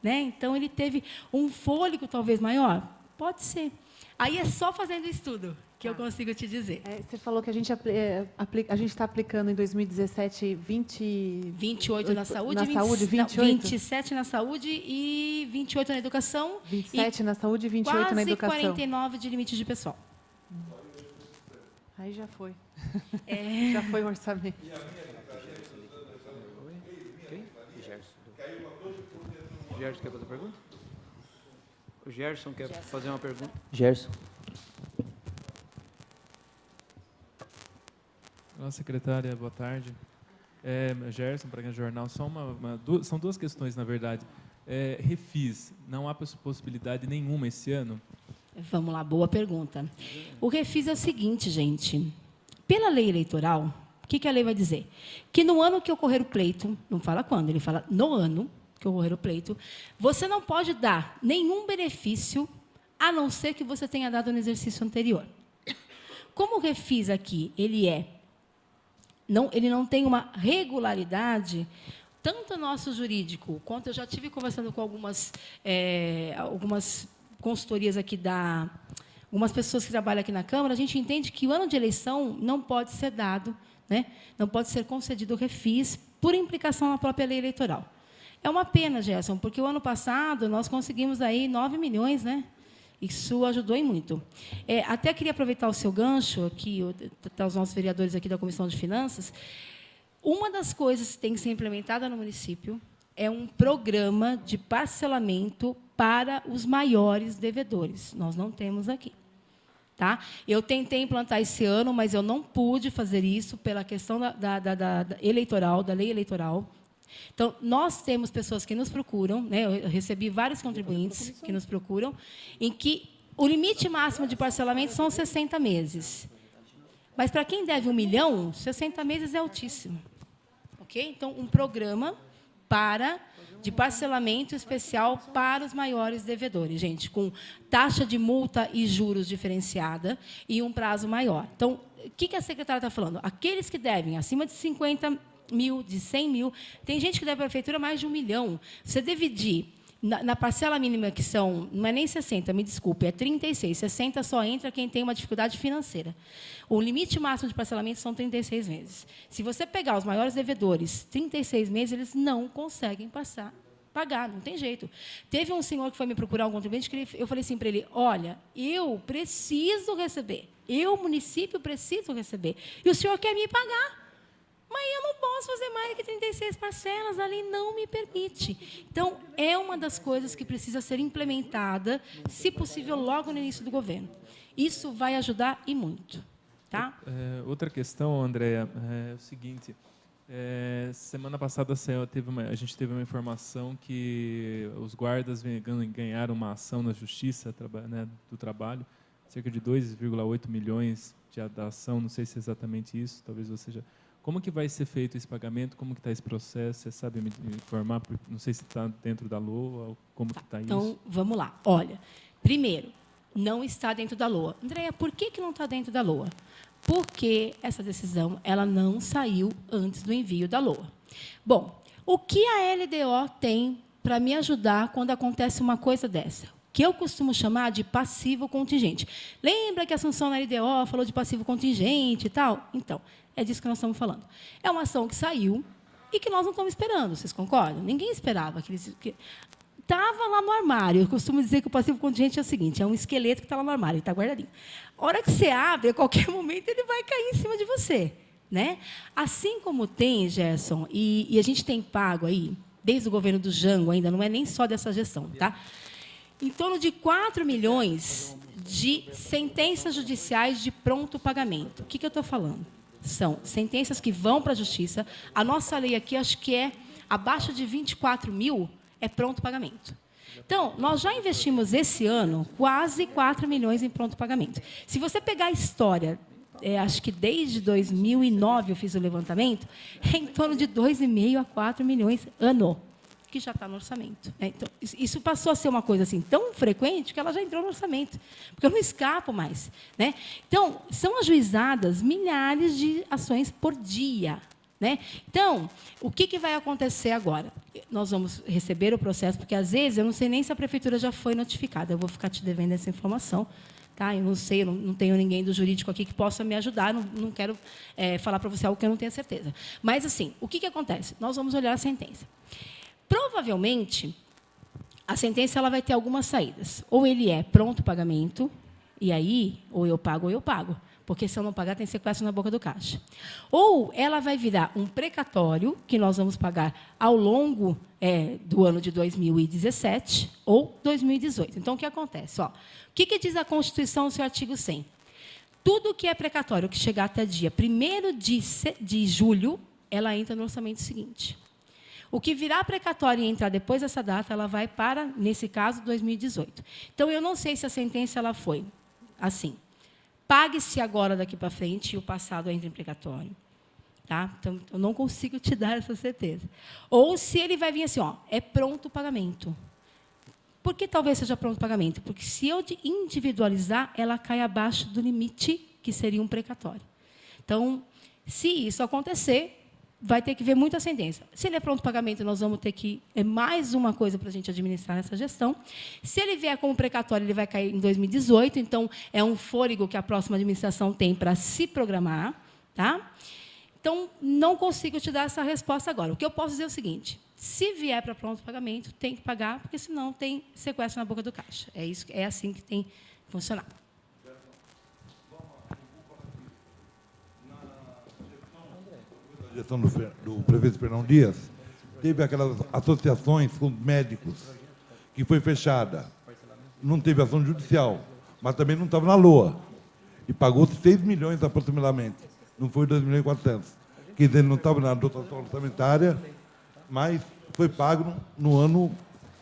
Né? Então, ele teve um fôlego talvez maior? Pode ser. Aí é só fazendo estudo que eu consigo te dizer. Você falou que a gente está aplicando em 2017 28 na saúde, 28? Não, 27 na saúde e 28 na educação. 27 na saúde e 28 na educação. Quase 49 de limite de pessoal. Aí já foi. Já foi o orçamento. O Gerson quer fazer pergunta? O Gerson quer fazer uma pergunta? Gerson. Olá, secretária, boa tarde. Gerson, para o jornal, são 2 questões, na verdade. Refis, não há possibilidade nenhuma esse ano? Vamos lá, boa pergunta. O refis é o seguinte, gente. Pela lei eleitoral, o que a lei vai dizer? Que no ano que ocorrer o pleito, não fala quando, ele fala no ano que ocorrer o pleito, você não pode dar nenhum benefício, a não ser que você tenha dado no exercício anterior. Como o refis aqui, ele não tem uma regularidade, tanto o nosso jurídico, quanto eu já tive conversando com algumas consultorias aqui algumas pessoas que trabalham aqui na Câmara, a gente entende que o ano de eleição não pode ser dado, né? Não pode ser concedido o refis por implicação na própria lei eleitoral. É uma pena, Gerson, porque o ano passado nós conseguimos aí 9 milhões, né? Isso ajudou e muito. Até queria aproveitar o seu gancho, aqui, os nossos vereadores aqui da Comissão de Finanças. Uma das coisas que tem que ser implementada no município é um programa de parcelamento para os maiores devedores. Nós não temos aqui. Tá? Eu tentei implantar esse ano, mas eu não pude fazer isso pela questão da eleitoral, da lei eleitoral. Então, nós temos pessoas que nos procuram, né? Eu recebi vários contribuintes que nos procuram, em que o limite máximo de parcelamento são 60 meses. Mas, para quem deve 1 milhão, 60 meses é altíssimo. Okay? Então, um programa de parcelamento especial para os maiores devedores, gente, com taxa de multa e juros diferenciada e um prazo maior. Então, o que a secretária está falando? Aqueles que devem acima de 50 mil, de 100 mil, tem gente que deve à prefeitura mais de 1 milhão. Você dividir na parcela mínima, que são, não é nem 60, me desculpe, é 36. 60 só entra quem tem uma dificuldade financeira. O limite máximo de parcelamento são 36 meses. Se você pegar os maiores devedores, 36 meses, eles não conseguem pagar, não tem jeito. Teve um senhor que foi me procurar, um contribuinte, que eu falei assim para ele, olha, eu preciso receber, município, preciso receber, e o senhor quer me pagar. Mas eu não posso fazer mais que 36 parcelas, a lei não me permite. Então, é uma das coisas que precisa ser implementada, se possível, logo no início do governo. Isso vai ajudar e muito. Tá? Outra questão, Andréa, é o seguinte. Semana passada a gente teve uma informação que os guardas ganharam uma ação na Justiça, né, do Trabalho, cerca de 2,8 milhões da ação, não sei se é exatamente isso, talvez você já... Como que vai ser feito esse pagamento? Como que está esse processo? Você sabe me informar? Não sei se está dentro da LOA, como que está isso? Então, vamos lá. Olha, primeiro, não está dentro da LOA. Andréa, por que não está dentro da LOA? Porque essa decisão ela não saiu antes do envio da LOA. Bom, o que a LDO tem para me ajudar quando acontece uma coisa dessa? Que eu costumo chamar de passivo contingente. Lembra que a Assunção na LDO falou de passivo contingente e tal? Então, é disso que nós estamos falando. É uma ação que saiu e que nós não estamos esperando, vocês concordam? Ninguém esperava. Estava lá no armário. Eu costumo dizer que o passivo contingente é o seguinte, é um esqueleto que está lá no armário, ele está guardadinho. A hora que você abre, a qualquer momento, ele vai cair em cima de você. Né? Assim como tem, Gerson, e a gente tem pago aí, desde o governo do Jango ainda, não é nem só dessa gestão, tá? Em torno de 4 milhões de sentenças judiciais de pronto pagamento. O que eu estou falando? São sentenças que vão para a Justiça. A nossa lei aqui, acho que é abaixo de 24 mil, é pronto pagamento. Então, nós já investimos esse ano quase 4 milhões em pronto pagamento. Se você pegar a história, acho que desde 2009 eu fiz o levantamento, é em torno de 2,5 a 4 milhões ano, que já está no orçamento. Então, isso passou a ser uma coisa assim tão frequente que ela já entrou no orçamento, porque eu não escapo mais. Né? Então, são ajuizadas milhares de ações por dia. Né? Então, o que vai acontecer agora? Nós vamos receber o processo, porque, às vezes, eu não sei nem se a prefeitura já foi notificada. Eu vou ficar te devendo essa informação. Tá? Eu não sei, eu não tenho ninguém do jurídico aqui que possa me ajudar. Não quero falar para você algo que eu não tenho certeza. Mas, assim, o que acontece? Nós vamos olhar a sentença. Provavelmente, a sentença ela vai ter algumas saídas. Ou ele é pronto pagamento, e aí, ou eu pago, porque se eu não pagar, tem sequestro na boca do caixa. Ou ela vai virar um precatório, que nós vamos pagar ao longo do ano de 2017 ou 2018. Então, o que acontece? O que diz a Constituição no seu artigo 100? Tudo que é precatório, que chegar até dia 1º de julho, ela entra no orçamento seguinte. O que virar precatório e entrar depois dessa data, ela vai para, nesse caso, 2018. Então, eu não sei se a sentença ela foi assim. Pague-se agora daqui para frente e o passado entra em precatório. Tá? Então, eu não consigo te dar essa certeza. Ou se ele vai vir assim, é pronto o pagamento. Por que talvez seja pronto o pagamento? Porque se eu individualizar, ela cai abaixo do limite, que seria um precatório. Então, se isso acontecer, vai ter que ver muito a sentença. Se ele é pronto pagamento, nós vamos ter que... É mais uma coisa para a gente administrar nessa gestão. Se ele vier como precatório, ele vai cair em 2018, então é um fôlego que a próxima administração tem para se programar. Tá? Então, não consigo te dar essa resposta agora. O que eu posso dizer é o seguinte: se vier para pronto pagamento, tem que pagar, porque senão tem sequestro na boca do caixa. É assim que tem que funcionar. Na gestão do prefeito Fernão Dias, teve aquelas associações com médicos, que foi fechada. Não teve ação judicial, mas também não estava na LOA. E pagou-se 6 milhões aproximadamente. Não foi 2 milhões e 400. Quer dizer, não estava na dotação orçamentária, mas foi pago no ano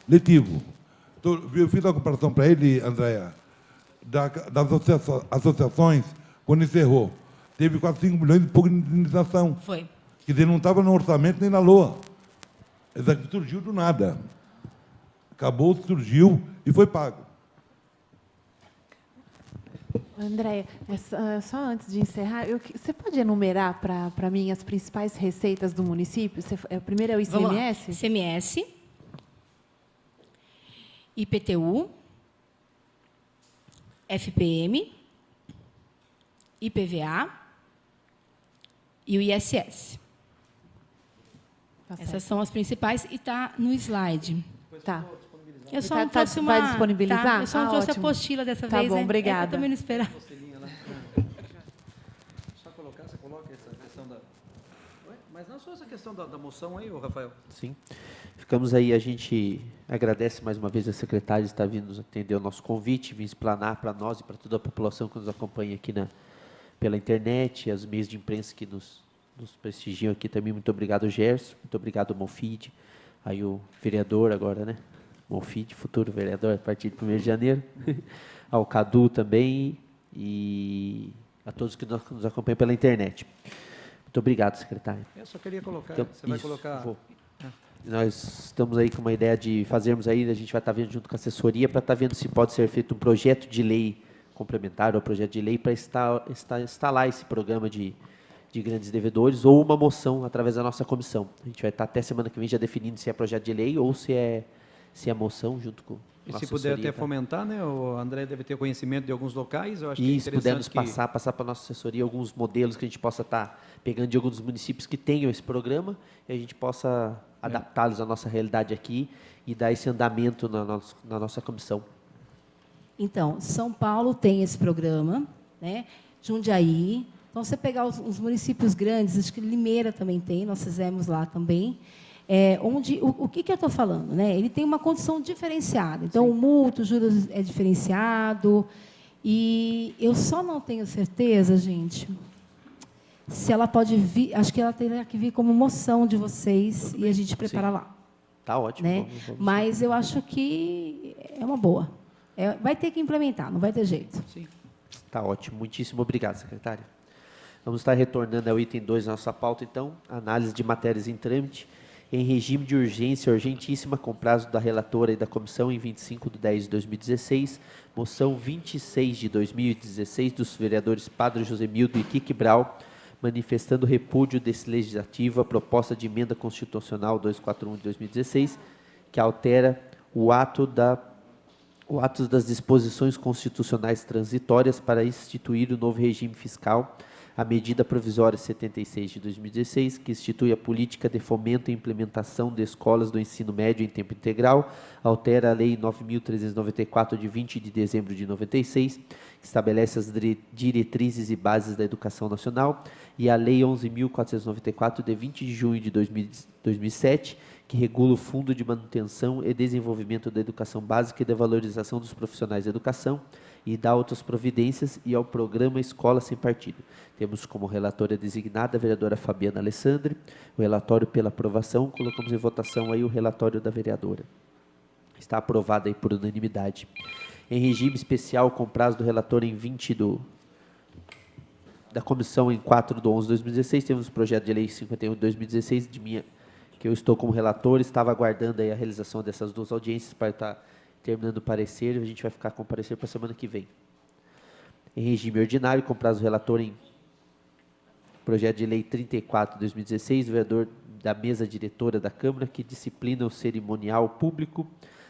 letivo. Então, eu fiz a comparação para ele, Andréa, das associações, quando encerrou. Teve quase 5 milhões e pouco de indenização. Foi. Quer dizer, não estava no orçamento nem na LOA. Isso aqui surgiu do nada. Acabou, surgiu e foi pago. Andréia, só antes de encerrar, você pode enumerar para mim as principais receitas do município? Primeiro é o Vamos lá. ICMS? ICMS, IPTU, FPM, IPVA e o ISS. Tá certo. Essas são as principais e está no slide. Tá. Eu só Tá- não tá- trouxe uma... vai disponibilizar? Tá, eu só não Ah, trouxe ótimo. a apostila dessa Tá vez. bom, né? obrigada. É que eu também não esperava. Só colocar, você coloca essa questão da... Ué, mas não só essa questão da moção aí, ô Rafael. Sim. Ficamos aí, a gente agradece mais uma vez a secretária de estar vindo nos atender o nosso convite, vir explanar para nós e para toda a população que nos acompanha aqui pela internet, as meios de imprensa que nos prestigiam aqui também. Muito obrigado, Gerson. Muito obrigado, Monfide. Aí o vereador agora, né? Monfide, futuro vereador, a partir de 1º de janeiro. Ao Cadu também e a todos que nos acompanham pela internet. Muito obrigado, secretário. Eu só queria colocar, Então, você vai isso, colocar... vou. Nós estamos aí com uma ideia de fazermos aí, a gente vai estar vendo junto com a assessoria para estar vendo se pode ser feito um projeto de lei complementar ou projeto de lei para instalar esse programa de grandes devedores ou uma moção através da nossa comissão. A gente vai estar até semana que vem já definindo se é projeto de lei ou se é moção junto com E a se assessoria, puder até tá? fomentar, né? O André deve ter conhecimento de alguns locais, eu acho que é E se pudermos interessante passar para a nossa assessoria alguns modelos que a gente possa estar pegando de alguns municípios que tenham esse programa e a gente possa adaptá-los à nossa realidade aqui e dar esse andamento na nossa comissão. Então, São Paulo tem esse programa, né? Jundiaí. Então, você pegar os municípios grandes, acho que Limeira também tem, nós fizemos lá também, onde o que eu estou falando, né? Ele tem uma condição diferenciada. Então, o multo, o juros é diferenciado. E eu só não tenho certeza, gente, se ela pode vir, acho que ela teria que vir como moção de vocês e a gente prepara lá. Tá ótimo. Né? Vamos. Mas eu acho que é uma boa. Vai ter que implementar, não vai ter jeito. Sim. Tá ótimo. Muitíssimo obrigado, secretária. Vamos estar retornando ao item 2 da nossa pauta, então, análise de matérias em trâmite em regime de urgência urgentíssima com prazo da relatora e da comissão em 25/10/2016, moção 26/2016 dos vereadores Padre Josemildo e Kiki Brau, manifestando repúdio desse legislativo à proposta de emenda constitucional 241 de 2016, que altera o ato das disposições constitucionais transitórias para instituir o novo regime fiscal, a medida provisória 76 de 2016, que institui a política de fomento e implementação de escolas do ensino médio em tempo integral, altera a Lei 9.394, de 20 de dezembro de 96, que estabelece as diretrizes e bases da educação nacional, e a Lei 11.494, de 20 de junho de 2007, que regula o Fundo de Manutenção e Desenvolvimento da Educação Básica e da Valorização dos Profissionais da Educação, e dá outras providências, e ao programa Escola Sem Partido. Temos como relatora designada a vereadora Fabiana Alessandri. O relatório pela aprovação, colocamos em votação aí o relatório da vereadora. Está aprovado aí por unanimidade. Em regime especial, com prazo do relator em 20 da comissão em 4/11/2016, temos o projeto de lei 51 de 2016, que eu estou como relator, estava aguardando aí a realização dessas duas audiências para estar terminando o parecer, a gente vai ficar com o parecer para a semana que vem. Em regime ordinário, com prazo do relator em Projeto de Lei 34 de 2016, do vereador da mesa diretora da Câmara, que disciplina o cerimonial público,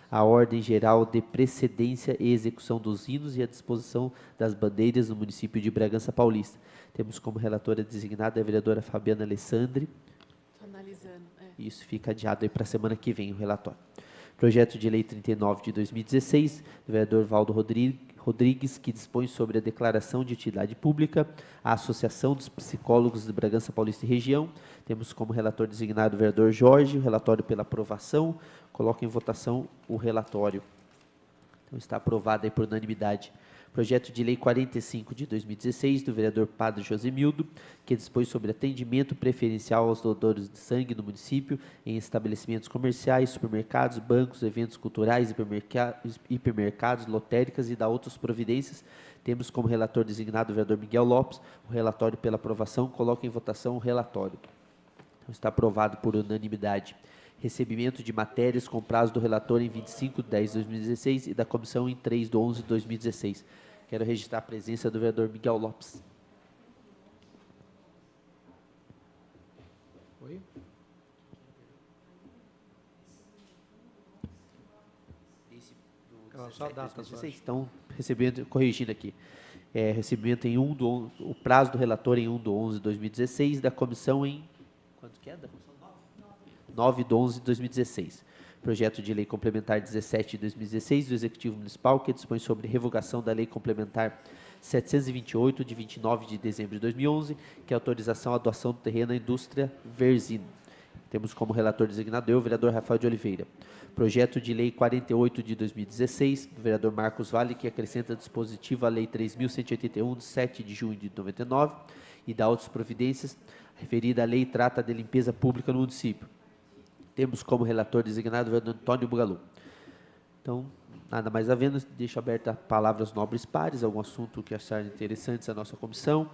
a ordem geral de precedência e execução dos hinos e a disposição das bandeiras no município de Bragança Paulista. Temos como relatora designada a vereadora Fabiana Alessandri. Estou analisando. Isso fica adiado aí para a semana que vem, o relatório. Projeto de Lei 39 de 2016, do vereador Valdo Rodrigues, que dispõe sobre a declaração de utilidade pública à Associação dos Psicólogos de Bragança Paulista e Região. Temos como relator designado o vereador Jorge, o relatório pela aprovação. Coloco em votação o relatório. Então, está aprovado aí por unanimidade. Projeto de Lei 45 de 2016, do vereador Padre Josemildo, que dispõe sobre atendimento preferencial aos doadores de sangue no município, em estabelecimentos comerciais, supermercados, bancos, eventos culturais, hipermercados, lotéricas e da outras providências. Temos como relator designado o vereador Miguel Lopes. O relatório pela aprovação. Coloco em votação o relatório. Então, está aprovado por unanimidade. Recebimento de matérias com prazo do relator em 25/10/2016 e da comissão em 3/11/2016. Quero registrar a presença do vereador Miguel Lopes. Oi? Só a data, só. Vocês estão recebendo, corrigindo aqui. Recebimento em o prazo do relator em 1/11/2016, da comissão em... Quanto que é? Da comissão 9/11/2016. Projeto de Lei Complementar 17 de 2016 do Executivo Municipal, que dispõe sobre revogação da Lei Complementar 728, de 29 de dezembro de 2011, que é autorização à doação do terreno à indústria Verzino. Temos como relator designado eu, o vereador Rafael de Oliveira. Projeto de Lei 48 de 2016, do vereador Marcos Vale, que acrescenta dispositivo à Lei 3.181, de 7 de junho de 99, e dá outras providências. Referida à lei trata de limpeza pública no município. Temos como relator designado o vereador Antônio Bugalu. Então, nada mais havendo, deixo aberta a palavra aos nobres pares, algum assunto que acharem interessantes a nossa comissão.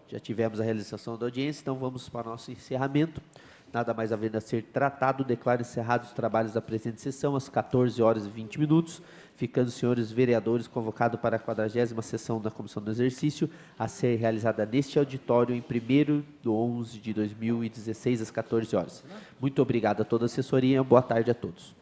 Já tivemos a realização da audiência, então vamos para o nosso encerramento. Nada mais havendo a ser tratado, declaro encerrados os trabalhos da presente sessão às 14h20, ficando os senhores vereadores convocados para a 40ª sessão da Comissão do Exercício, a ser realizada neste auditório em 1º/11/2016, às 14 horas. Muito obrigado a toda a assessoria e boa tarde a todos.